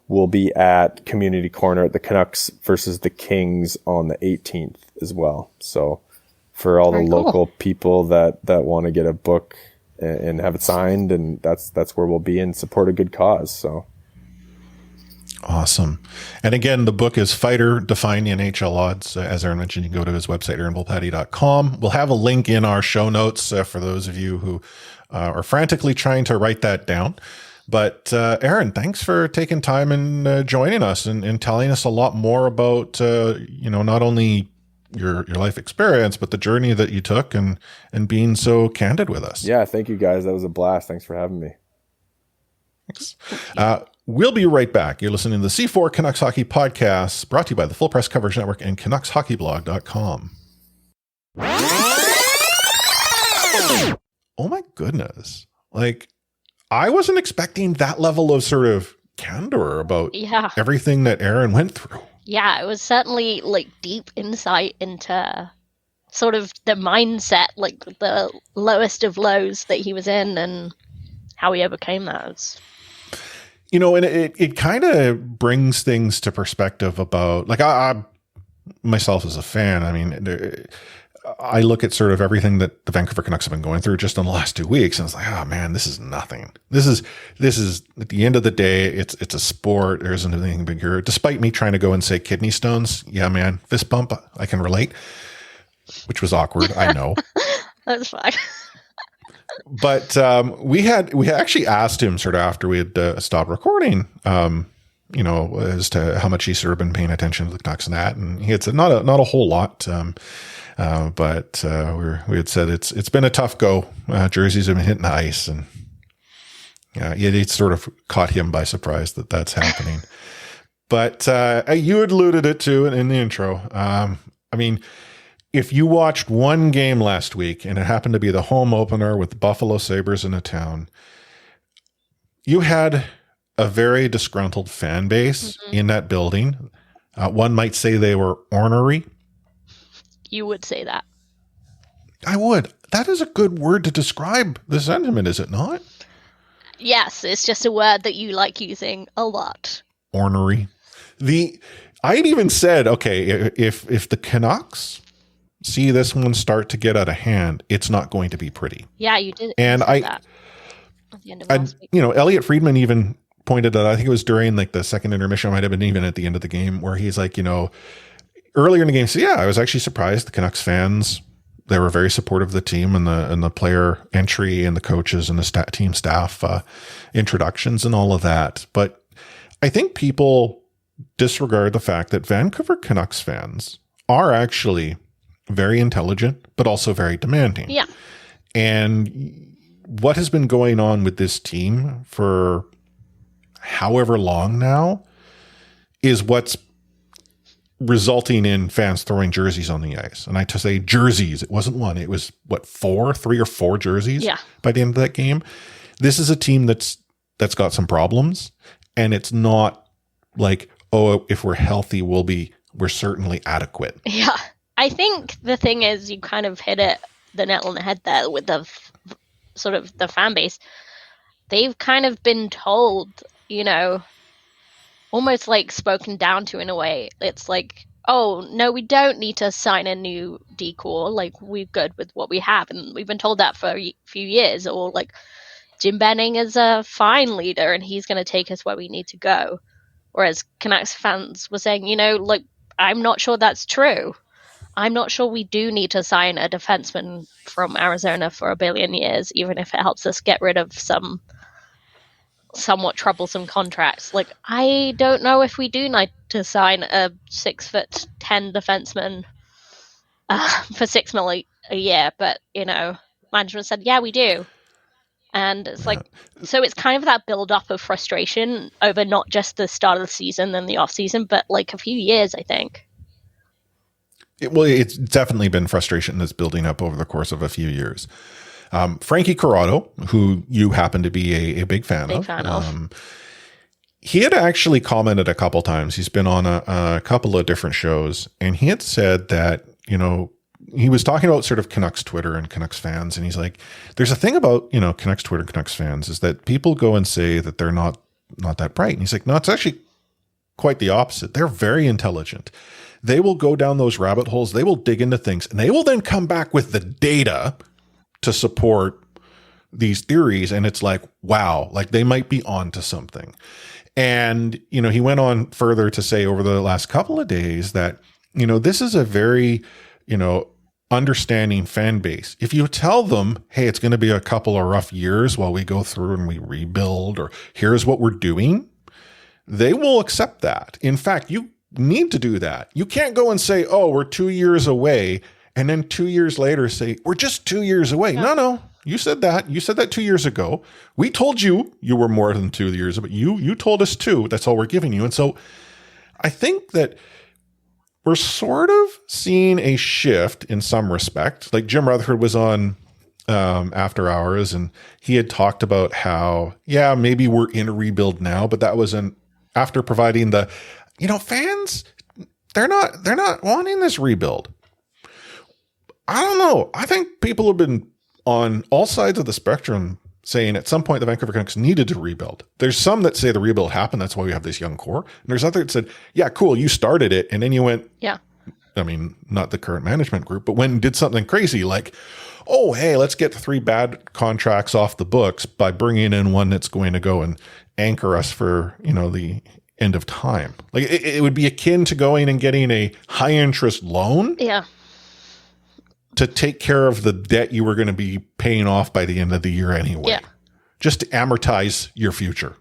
we'll be at Community Corner at the Canucks versus the Kings on the 18th as well. So for all the local people that want to get a book and have it signed, and that's where we'll be and support a good cause. So. Awesome. And again, the book is Fighter, Defying the NHL Odds. As Aaron mentioned, you can go to his website, aaronvolpatti.com. We'll have a link in our show notes for those of you who are frantically trying to write that down. But Aaron, thanks for taking time and joining us and telling us a lot more about, not only your life experience, but the journey that you took and being so candid with us. Yeah, thank you guys. That was a blast. Thanks for having me. Thanks. We'll be right back. You're listening to the C4 Canucks Hockey Podcast, brought to you by the Full Press Coverage Network and CanucksHockeyBlog.com. Oh my goodness. I wasn't expecting that level of sort of candor about everything that Aaron went through. Yeah, it was certainly deep insight into sort of the mindset, the lowest of lows that he was in and how he overcame that. And it kind of brings things to perspective about, myself as a fan, I mean, I look at sort of everything that the Vancouver Canucks have been going through just in the last 2 weeks, and it's like, oh man, this is nothing. This is at the end of the day, it's a sport. There isn't anything bigger. Despite me trying to go and say kidney stones, yeah, man, fist bump, I can relate, which was awkward. I know. That's fine. But we actually asked him sort of after we had stopped recording, as to how much he's sort of been paying attention to the Canucks and that, and he had said not a whole lot. But we had said it's been a tough go. Jerseys have been hitting the ice, and it sort of caught him by surprise that that's happening. But you had alluded it to in the intro. I mean, if you watched one game last week and it happened to be the home opener with the Buffalo Sabres in a town, you had a very disgruntled fan base in that building. One might say they were ornery. You would say that. I would. That is a good word to describe the sentiment, is it not? Yes, it's just a word that you like using a lot. Ornery. I'd even said, okay, if the Canucks see this one start to get out of hand, it's not going to be pretty. Yeah, you did. And that at the end of last week. Elliot Friedman even pointed out, I think it was during like the second intermission, might have been even at the end of the game, where he's like, earlier in the game, so yeah, I was actually surprised. The Canucks fans, they were very supportive of the team and the player entry and the coaches and the team staff introductions and all of that. But I think people disregard the fact that Vancouver Canucks fans are actually very intelligent, but also very demanding. Yeah. And what has been going on with this team for however long now is what's resulting in fans throwing jerseys on the ice. And I to say jerseys, it wasn't one. It was three or four jerseys by the end of that game. This is a team that's got some problems, and it's not like, oh, if we're healthy, we're certainly adequate. Yeah. I think the thing is, you kind of hit the nail on the head there with the sort of the fan base. They've kind of been told, almost like spoken down to in a way. It's like, oh, no, we don't need to sign a new decor. Like, we're good with what we have. And we've been told that for a few years. Or like, Jim Benning is a fine leader and he's going to take us where we need to go. Whereas Canucks fans were saying, I'm not sure that's true. I'm not sure we do need to sign a defenseman from Arizona for 1 billion years, even if it helps us get rid of some somewhat troublesome contracts. Like, I don't know if we do need to sign a 6'10" defenseman for $6 million a year, but management said, yeah, we do. And it's like, so it's kind of that build up of frustration over not just the start of the season and the off season, but like a few years, I think. It's definitely been frustration that's building up over the course of a few years. Frankie Corrado, who you happen to be a big fan of. He had actually commented a couple times. He's been on a couple of different shows, and he had said that, he was talking about sort of Canucks Twitter and Canucks fans, and he's like, there's a thing about, Canucks Twitter and Canucks fans is that people go and say that they're not that bright. And he's like, no, it's actually quite the opposite. They're very intelligent. They will go down those rabbit holes. They will dig into things, and they will then come back with the data to support these theories. And it's like, wow, like they might be onto something. And, he went on further to say over the last couple of days that, this is a very, understanding fan base. If you tell them, hey, it's going to be a couple of rough years while we go through and we rebuild, or here's what we're doing, they will accept that. In fact, you need to do that. You can't go and say, oh, we're 2 years away, and then 2 years later say, we're just 2 years away. No. You said that. You said that 2 years ago. We told you were more than 2 years, but you told us 2. That's all we're giving you. And so I think that we're sort of seeing a shift in some respect. Like Jim Rutherford was on After Hours, and he had talked about how, yeah, maybe we're in a rebuild now, but that was after providing the, fans, they're not wanting this rebuild. I don't know. I think people have been on all sides of the spectrum saying at some point the Vancouver Canucks needed to rebuild. There's some that say the rebuild happened, that's why we have this young core. And there's others that said, yeah, cool, you started it, and then you went, I mean, not the current management group, but went and did something crazy like, oh, hey, let's get 3 bad contracts off the books by bringing in one that's going to go and anchor us for, the end of time. Like it would be akin to going and getting a high interest loan. Yeah. To take care of the debt you were going to be paying off by the end of the year anyway. Yeah. Just to amortize your future.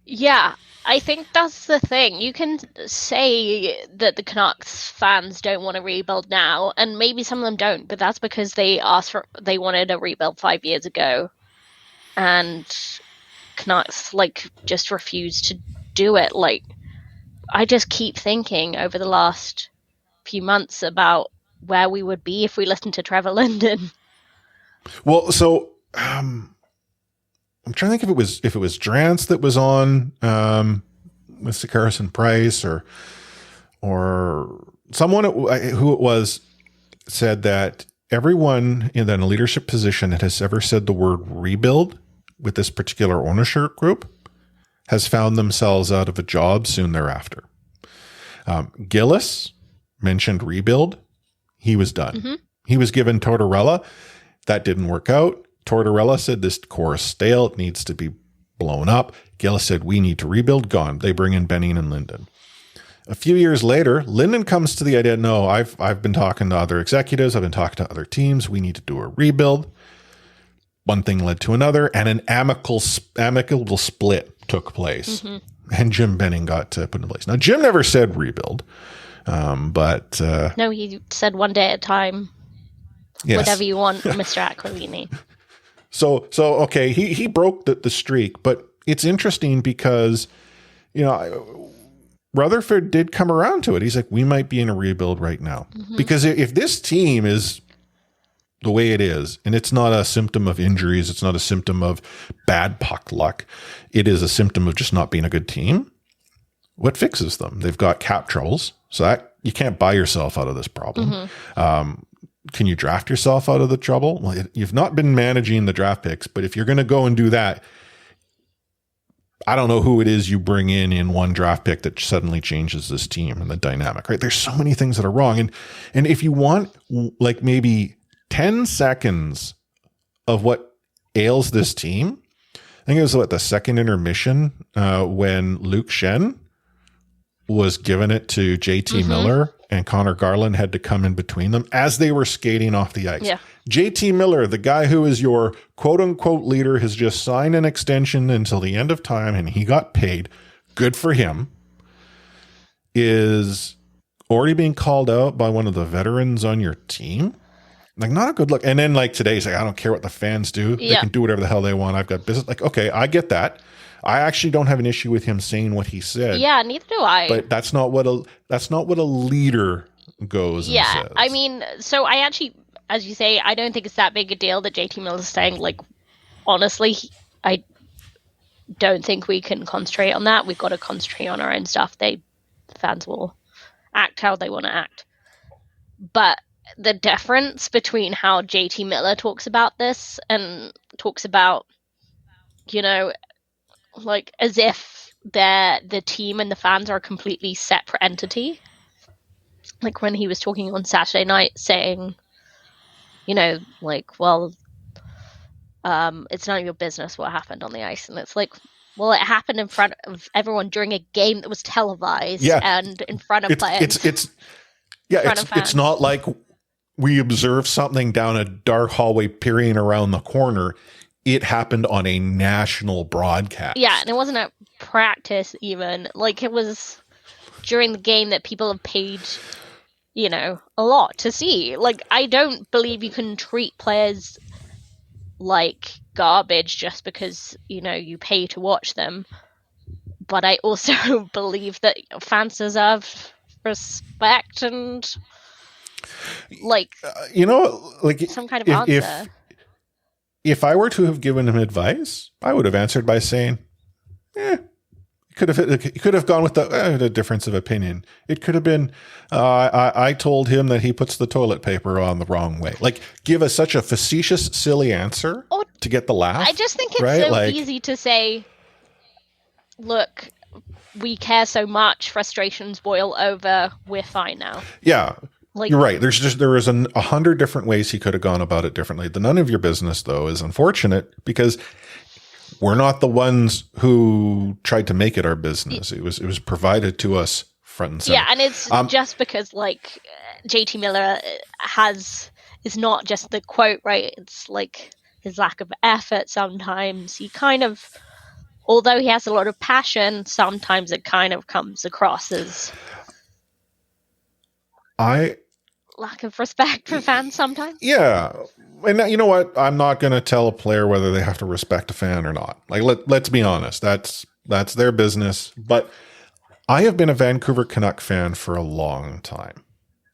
Yeah. I think that's the thing. You can say that the Canucks fans don't want to rebuild now, and maybe some of them don't, but that's because they wanted a rebuild 5 years ago, and Canucks just refused to do it. I just keep thinking over the last few months about where we would be if we listened to Trevor Linden. Well, so I'm trying to think if it was Drance that was on with Sakaris and Price or someone who it was said that everyone in a leadership position that has ever said the word rebuild with this particular ownership group has found themselves out of a job soon thereafter. Gillis mentioned rebuild. He was done. Mm-hmm. He was given Tortorella. That didn't work out. Tortorella said this core is stale. It needs to be blown up. Gillis said, we need to rebuild. Gone. They bring in Benning and Linden. A few years later, Linden comes to the idea, no, I've been talking to other executives. I've been talking to other teams. We need to do a rebuild. One thing led to another, and an amicable split took place. Mm-hmm. And Jim Benning got put in place. Now, Jim never said rebuild, but... no, he said one day at a time. Yes. Whatever you want, Mr. Aquilini. So okay, he broke the streak, but it's interesting because, Rutherford did come around to it. He's like, we might be in a rebuild right now. Mm-hmm. Because if this team is the way it is, and it's not a symptom of injuries, it's not a symptom of bad puck luck, it is a symptom of just not being a good team, what fixes them? They've got cap troubles, so that you can't buy yourself out of this problem. Mm-hmm. Can you draft yourself out of the trouble? Well, you've not been managing the draft picks, but if you're going to go and do that, I don't know who it is you bring in one draft pick that suddenly changes this team and the dynamic, right? There's so many things that are wrong. And if you want maybe 10 seconds of what ails this team, I think it was the second intermission when Luke Shen was giving it to JT mm-hmm. Miller and Connor Garland had to come in between them as they were skating off the ice. Yeah. JT Miller, the guy who is your quote unquote leader, has just signed an extension until the end of time and he got paid. Good for him. Is already being called out by one of the veterans on your team. Not a good look. And then today, he's like, I don't care what the fans do. Yeah. They can do whatever the hell they want. I've got business. Okay, I get that. I actually don't have an issue with him saying what he said. Yeah, neither do I. But that's not what a leader goes and says. I mean, so I actually, as you say, I don't think it's that big a deal that JT Miller is saying, honestly, I don't think we can concentrate on that. We've got to concentrate on our own stuff. Fans will act how they want to act. But the difference between how JT Miller talks about this and talks about, as if the team and the fans are a completely separate entity. When he was talking on Saturday night saying, it's none of your business what happened on the ice. And it's well, it happened in front of everyone during a game that was televised and in front of players. It's not like we observed something down a dark hallway peering around the corner. It happened on a national broadcast. Yeah, and it wasn't a practice even. It was during the game that people have paid, a lot to see. I don't believe you can treat players like garbage just because, you pay to watch them. But I also believe that fans deserve respect and, some kind of answer. If I were to have given him advice, I would have answered by saying, you could have gone with the difference of opinion. It could have been, I told him that he puts the toilet paper on the wrong way. Give us such a facetious, silly answer to get the laugh. I just think it's so easy to say, look, we care so much, frustrations boil over, we're fine now. Yeah. Like, you're right. There was 100 different ways he could have gone about it differently. The none of your business, though, is unfortunate because we're not the ones who tried to make it our business. It was provided to us front and center. Yeah, and it's just because like JT Miller is not just the quote, right? It's like his lack of effort sometimes. He kind of, although he has a lot of passion, sometimes it kind of comes across as lack of respect for fans sometimes. Yeah. And you know what? I'm not going to tell a player whether they have to respect a fan or not. Like, let's be honest. That's their business. But I have been a Vancouver Canuck fan for a long time.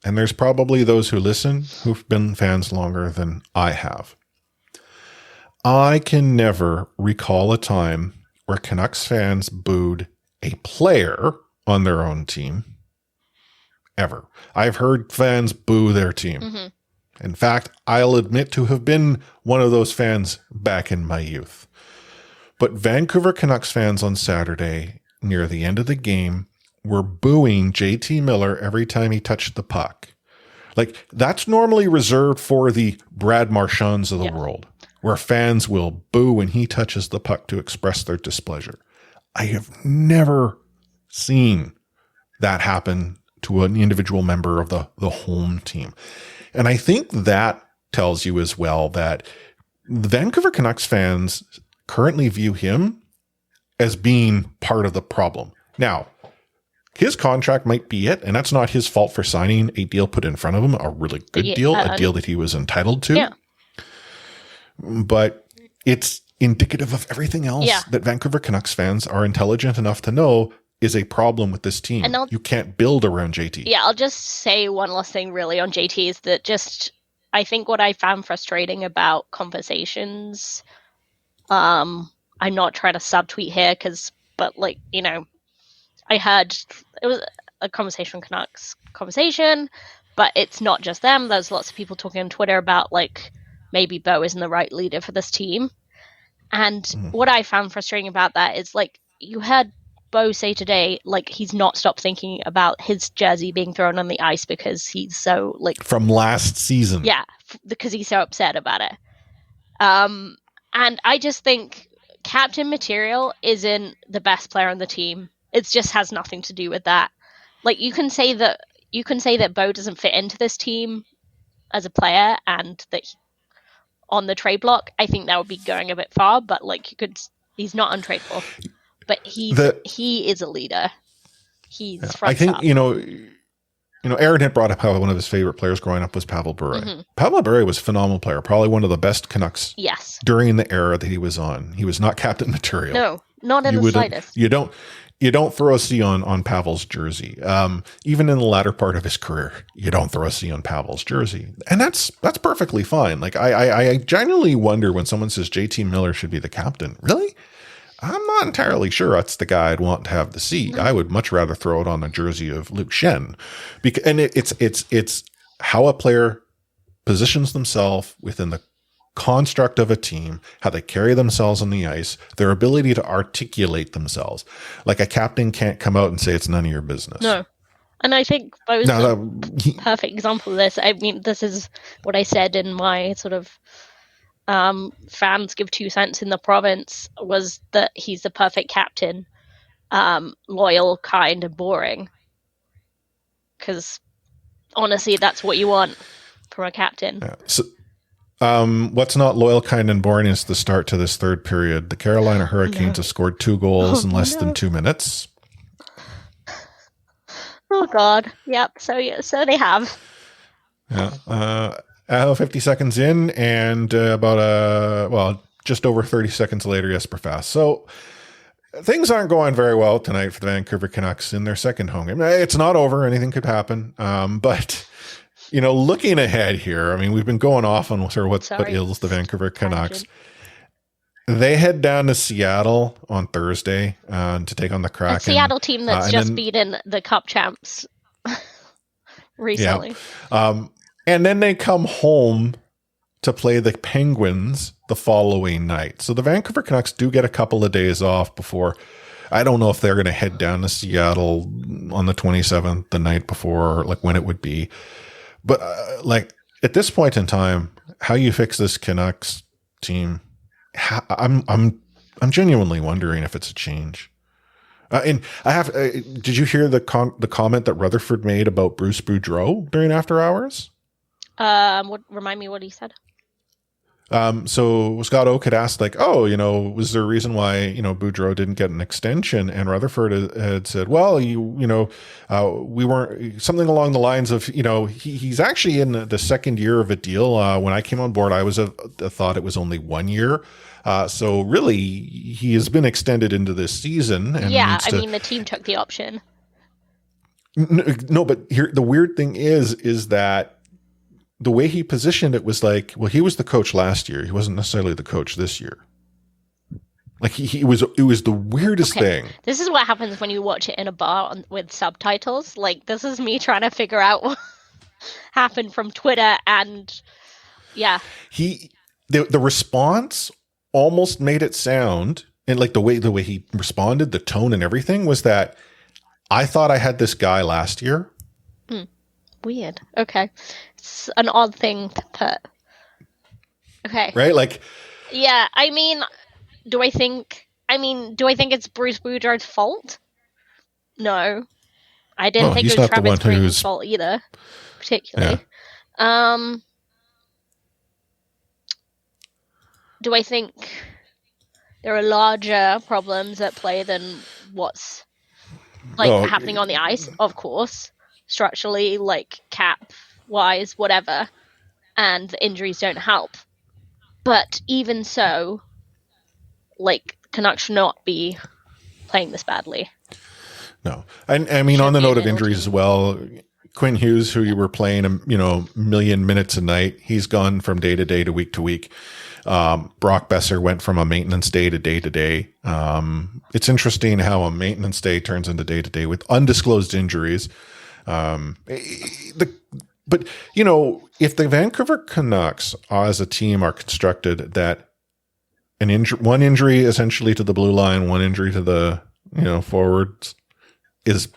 And there's probably those who listen who've been fans longer than I have. I can never recall a time where Canucks fans booed a player on their own team. Ever. I've heard fans boo their team. Mm-hmm. In fact, I'll admit to have been one of those fans back in my youth. But Vancouver Canucks fans on Saturday, near the end of the game, were booing JT Miller every time he touched the puck. Like, that's normally reserved for the Brad Marchands of the world, where fans will boo when he touches the puck to express their displeasure. I have never seen that happen to an individual member of the home team. And I think that tells you as well that the Vancouver Canucks fans currently view him as being part of the problem. Now, his contract might be it, and that's not his fault for signing a deal put in front of him, a really good deal, a deal that he was entitled to. Yeah. But it's indicative of everything else that Vancouver Canucks fans are intelligent enough to know is a problem with this team. And you can't build around JT. Yeah, I'll just say one last thing really on JT is that I think what I found frustrating about conversations, I'm not trying to subtweet here but like, you know, I heard it was a Canucks conversation, but it's not just them. There's lots of people talking on Twitter about like maybe Bo isn't the right leader for this team. And what I found frustrating about that is like you heard Bo say today, like he's not stopped thinking about his jersey being thrown on the ice because he's so like from last season. Yeah, because he's so upset about it. And I just think captain material isn't the best player on the team. It just has nothing to do with that. Like you can say that Bo doesn't fit into this team as a player, and that on the trade block, I think that would be going a bit far. But like he's not untradeable. But he is a leader. He's front I think up. you know, Aaron had brought up how one of his favorite players growing up was Pavel Bure. Mm-hmm. Pavel Bure was a phenomenal player, probably one of the best Canucks. Yes. During the era that he was on, he was not captain material. No, not in the slightest. You don't throw a C on Pavel's jersey. Even in the latter part of his career, you don't throw a C on Pavel's jersey, and that's perfectly fine. Like I genuinely wonder when someone says JT Miller should be the captain. Really? I'm not entirely sure that's the guy I'd want to have the seat. I would much rather throw it on the jersey of Luke Schenn, and it's how a player positions themselves within the construct of a team, how they carry themselves on the ice, their ability to articulate themselves. Like a captain can't come out and say it's none of your business. No. And I think Bo's a perfect example of this. I mean, this is what I said in my sort of fans give 2 cents in the province, was that he's the perfect captain, loyal, kind, and boring. Because honestly, that's what you want from a captain. Yeah. So, what's not loyal, kind, and boring is the start to this third period. The Carolina Hurricanes have scored 2 goals in less than 2 minutes. Oh God! Yep. So they have. Yeah. 50 seconds in, and just over 30 seconds later, Jesper Fast. So things aren't going very well tonight for the Vancouver Canucks in their second home game. It's not over; anything could happen. But looking ahead here, I mean, we've been going off on sort of what ails the Vancouver Canucks. They head down to Seattle on Thursday to take on the Kraken. A Seattle team that's just beaten the Cup champs recently. Yeah. And then they come home to play the Penguins the following night. So the Vancouver Canucks do get a couple of days off before. I don't know if they're going to head down to Seattle on the 27th, the night before, like when it would be. But like at this point in time, how you fix this Canucks team, I'm genuinely wondering if it's a change. And I have. Did you hear the comment that Rutherford made about Bruce Boudreau during After Hours? Remind me what he said. So Scott Oak had asked, like, oh, was there a reason why, Boudreau didn't get an extension? And Rutherford had said, well, we weren't, something along the lines of, he's actually in the second year of a deal. When I came on board, I thought it was only 1 year. So really, he has been extended into this season. And the team took the option. No, but here, the weird thing is that the way he positioned it was like, well, he was the coach last year. He wasn't necessarily the coach this year. Like it was the weirdest thing. This is what happens when you watch it in a bar with subtitles. Like, this is me trying to figure out what happened from Twitter, and yeah. The response almost made it sound, and like the way he responded, the tone and everything was that I thought I had this guy last year. Weird. Okay. It's an odd thing to put. Okay. Right? Like, yeah, do I think it's Bruce Boudreau's fault? No. I didn't think it was Travis Green's fault either, particularly. Yeah. Do I think there are larger problems at play than what's happening on the ice? Of course. Structurally, like cap-wise, whatever, and the injuries don't help. But even so, like, Canucks should not be playing this badly. No. On the note of injuries as well, Quinn Hughes, who you were playing, a million minutes a night, he's gone from day to day to week. Brock Besser went from a maintenance day to day to day. It's interesting how a maintenance day turns into day to day with undisclosed injuries. If the Vancouver Canucks as a team are constructed that one injury essentially to the blue line, one injury to the forwards is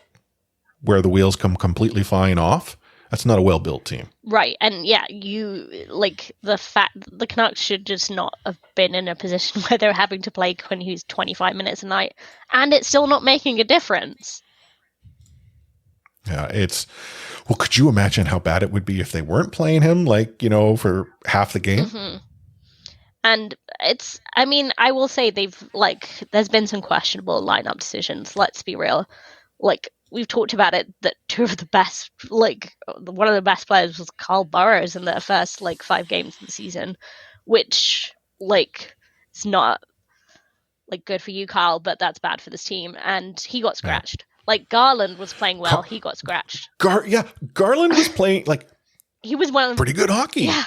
where the wheels come completely flying off, that's not a well-built team. Right. And yeah, the Canucks should just not have been in a position where they're having to play Quinn Hughes 25 minutes a night, and it's still not making a difference. Yeah, could you imagine how bad it would be if they weren't playing him, for half the game? Mm-hmm. And I will say there's been some questionable lineup decisions, let's be real. Like, we've talked about it, that one of the best players was Carl Burrows in the first, 5 games of the season, which, it's not, good for you, Carl, but that's bad for this team. And he got scratched. Yeah. Garland was playing well. He got scratched. Garland was playing he was one pretty good hockey. Yeah.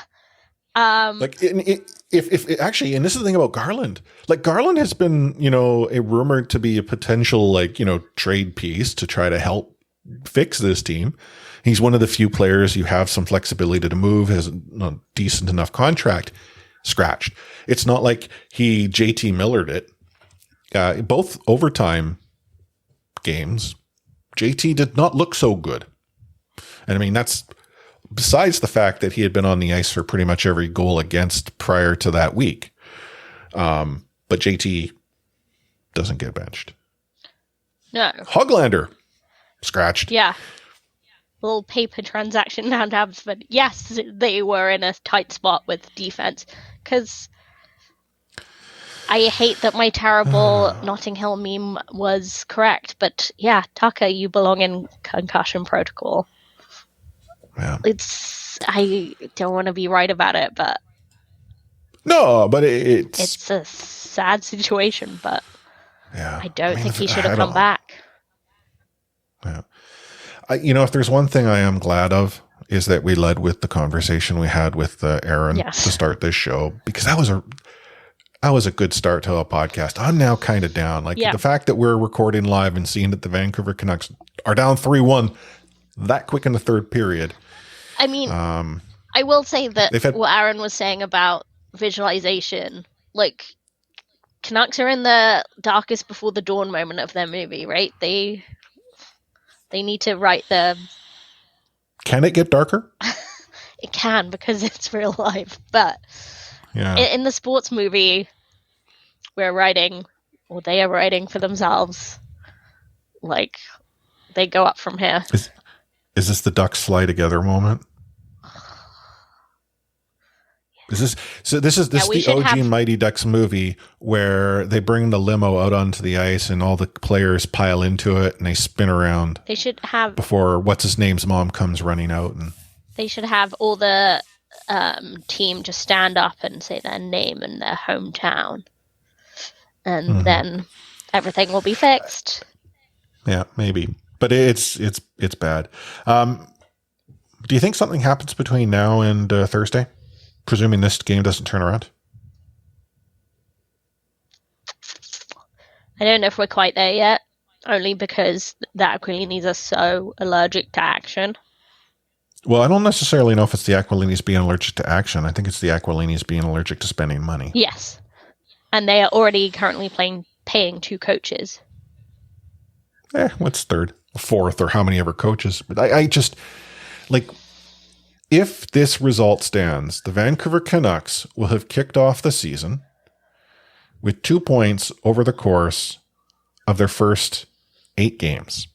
If actually, and this is the thing about Garland. Garland has been, rumored to be a potential trade piece to try to help fix this team. He's one of the few players you have some flexibility to move, has a decent enough contract. Scratched. It's not like he JT Millered it. Both overtime games, JT did not look so good. And that's besides the fact that he had been on the ice for pretty much every goal against prior to that week. But JT doesn't get benched. No. Hoglander, scratched. Yeah. Little paper transaction now, but yes, they were in a tight spot with defense, because I hate that my terrible Notting Hill meme was correct, but yeah, Tucker, you belong in concussion protocol. Yeah. I don't want to be right about it, but no, but it's a sad situation, but yeah, I don't think he should have come back. Yeah. If there's one thing I am glad of, is that we led with the conversation we had with Aaron to start this show, because that was a good start to a podcast. I'm now kind of down. The fact that we're recording live and seeing that the Vancouver Canucks are down 3-1 that quick in the third period. I will say that what Aaron was saying about visualization, Canucks are in the darkest before the dawn moment of their movie, right? They need to write the... Can it get darker? it can because it's real life. But Yeah. in the sports movie, we're writing, or they are writing for themselves. Like, they go up from here. Is this the Ducks fly together moment? Is this the OG Mighty Ducks movie where they bring the limo out onto the ice and all the players pile into it and they spin around? They should have before what's his name's mom comes running out, and they should have all the team just stand up and say their name and their hometown, and then everything will be fixed. Yeah, maybe, but it's bad. Do you think something happens between now and Thursday? Presuming this game doesn't turn around? I don't know if we're quite there yet, only because the Aquilinis are so allergic to action. Well, I don't necessarily know if it's the Aquilinis being allergic to action. I think it's the Aquilinis being allergic to spending money. Yes. And they are already currently paying 2 coaches. What's third? Fourth, or how many ever coaches? But I just, like, if this result stands, the Vancouver Canucks will have kicked off the season with 2 points over the course of their first 8 games.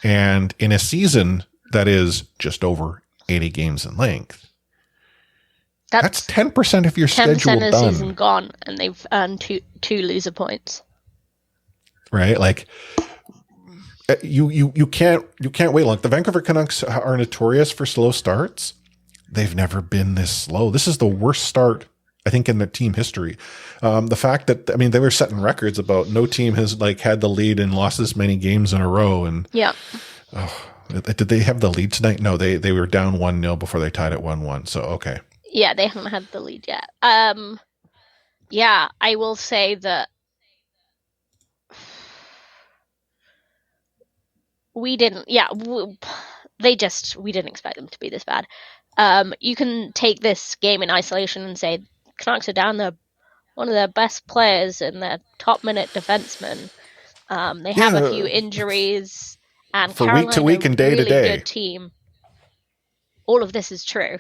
And in a season that is just over 80 games in length, that's 10% of your 10% schedule of the done. season gone, and they've earned two loser points. Right? Like, you can't wait long. The Vancouver Canucks are notorious for slow starts. They've never been this slow. This is the worst start, I think, in the team history. The fact that, I mean, they were setting records about no team has like had the lead and lost this many games in a row. And yeah. Did they have the lead tonight? No, they were down 1-0 before they tied at 1-1. So, okay. Yeah, they haven't had the lead yet. Yeah, I will say that we didn't expect them to be this bad. You can take this game in isolation and say Canucks are down one of their best players and their top minute defenseman. They have a few injuries, and for Carolina week to week and day to day. Good team. All of this is true.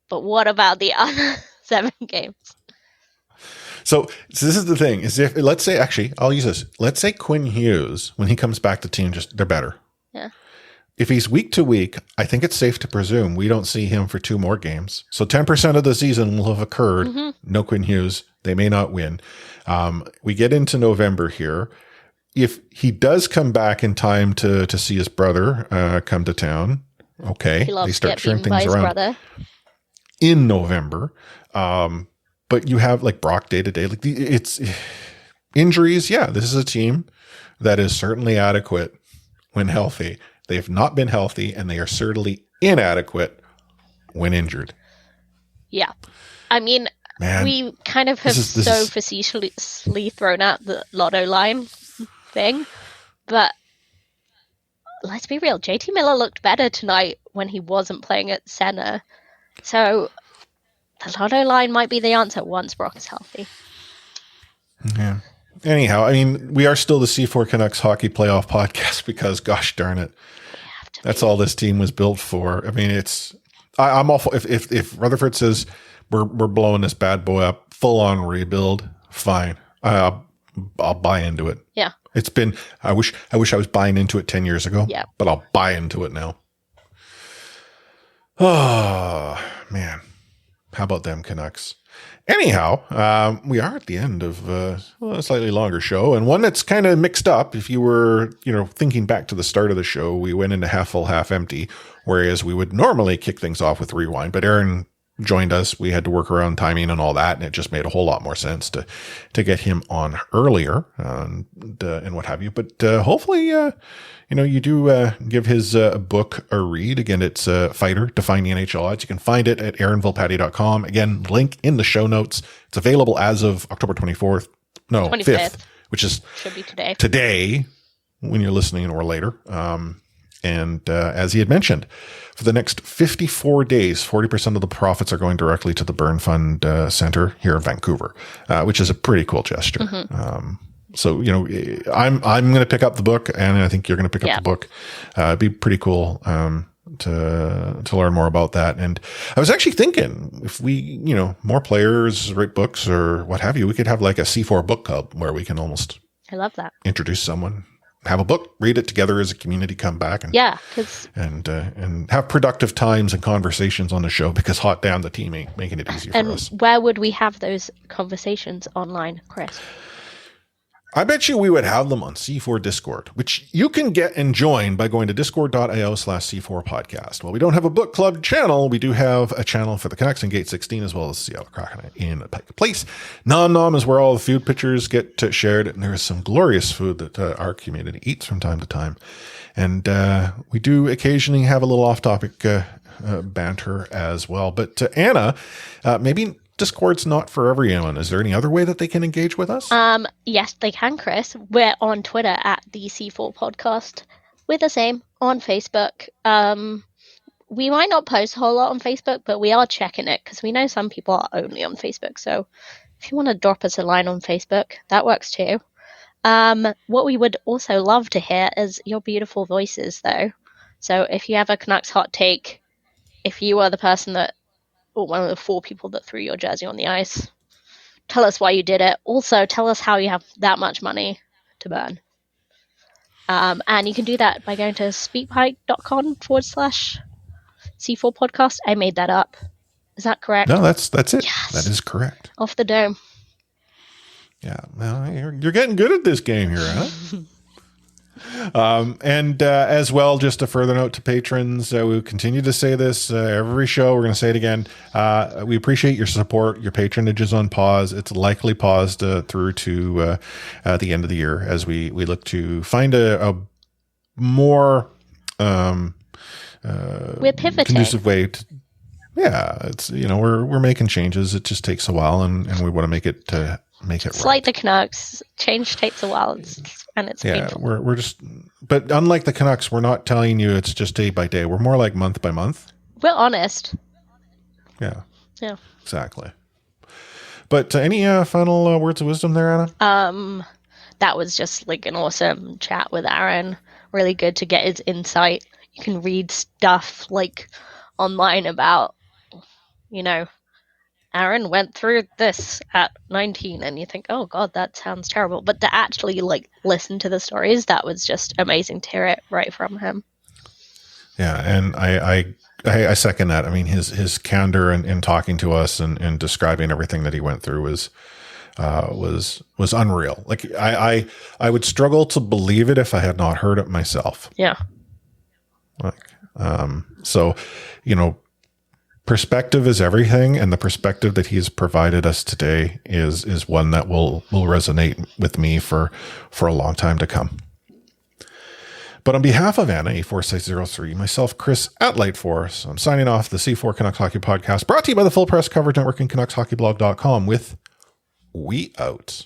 But what about the other 7 games? So this is the thing, is if, let's say, actually, I'll use this. Let's say Quinn Hughes, when he comes back to team, they're better. Yeah. If he's week to week, I think it's safe to presume we don't see him for 2 more games. So 10% of the season will have occurred. Mm-hmm. No Quinn Hughes. They may not win. We get into November here. If he does come back in time to see his brother come to town, okay, they start turning things around. Brother. In November. But you have like Brock day to day, like it's injuries. Yeah, this is a team that is certainly adequate when healthy. They have not been healthy, and they are certainly inadequate when injured. Yeah. I mean, man, we kind of have facetiously thrown out the lotto line thing, but let's be real. JT Miller looked better tonight when he wasn't playing at center. So the lotto line might be the answer once Brock is healthy. Yeah. Anyhow, I mean, we are still the C4 Canucks hockey playoff podcast because, gosh darn it, that's all this team was built for. I mean, I'm all for, if Rutherford says we're blowing this bad boy up, full on rebuild, fine. I'll buy into it. Yeah. It's been, I wish I was buying into it 10 years ago. Yeah. But I'll buy into it now. Oh, man. How about them Canucks? Anyhow, we are at the end of a slightly longer show, and one that's kind of mixed up. If you were, thinking back to the start of the show, we went into half full, half empty, whereas we would normally kick things off with rewind. But Aaron joined us. We had to work around timing and all that, and it just made a whole lot more sense to get him on earlier and what have you. But hopefully, you do give his book a read. Again, it's Fighter, Define the NHL Odds. You can find it at aaronvolpatti.com. Again, link in the show notes. It's available as of October 25th, which is should be today. Today, when you're listening, or later. And as he had mentioned, for the next 54 days, 40% of the profits are going directly to the Burn Fund Center here in Vancouver, which is a pretty cool gesture. Mm-hmm. So, I'm going to pick up the book, and I think you're going to pick up the book. It'd be pretty cool. learn more about that. And I was actually thinking if we, more players write books or what have you, we could have like a C4 book club where we can almost I love that. Introduce someone, have a book, read it together as a community, come back and and have productive times and conversations on the show, because hot damn, the team ain't making it easy for us. And where would we have those conversations online, Chris? I bet you we would have them on C4 Discord, which you can get and join by going to discord.io/C4 podcast. While we don't have a book club channel, we do have a channel for the Canucks in Gate 16, as well as Seattle Kraken in Pike Place. Nom is where all the food pictures get shared, and there is some glorious food that our community eats from time to time. And we do occasionally have a little off-topic banter as well. But Anna, maybe Discord's not for everyone. Is there any other way that they can engage with us? Yes, they can, Chris. We're on Twitter at the C4 Podcast. We're the same on Facebook. We might not post a whole lot on Facebook, but we are checking it because we know some people are only on Facebook. So if you want to drop us a line on Facebook, that works too. What we would also love to hear is your beautiful voices, though. So if you have a Canucks hot take, if you are the person that, or one of the 4 people that threw your jersey on the ice, tell us why you did it. Also, tell us how you have that much money to burn. And you can do that by going to speakpipe.com/C4 podcast. I made that up. Is that correct? No, that's it. Yes. That is correct. Off the dome. Yeah, well, you're getting good at this game here, huh? And as well, just a further note to patrons, we continue to say this every show. We're going to say it again. We appreciate your support. Your patronage is on pause. It's likely paused through to the end of the year as we look to find a more we're pivoting. conducive way to. Yeah, it's we're making changes. It just takes a while, and we want to make it It's like the Canucks. Change takes a while, and it's painful. We're just, but unlike the Canucks, we're not telling you it's just day by day. We're more like month by month. We're honest. Yeah. Yeah. Exactly. But any final words of wisdom there, Anna? That was just like an awesome chat with Aaron. Really good to get his insight. You can read stuff like online about, Aaron went through this at 19, and you think, oh God, that sounds terrible. But to actually listen to the stories, that was just amazing to hear it right from him. Yeah, and I second that. I mean, his candor in talking to us and describing everything that he went through was unreal. Like I would struggle to believe it if I had not heard it myself. Yeah. So, perspective is everything, and the perspective that he's provided us today is one that will resonate with me for a long time to come. But on behalf of Anna, A4603, myself, Chris at Lightforce, I'm signing off the C4 Canucks Hockey Podcast, brought to you by the Full Press Coverage Network and CanucksHockeyBlog.com with We Out.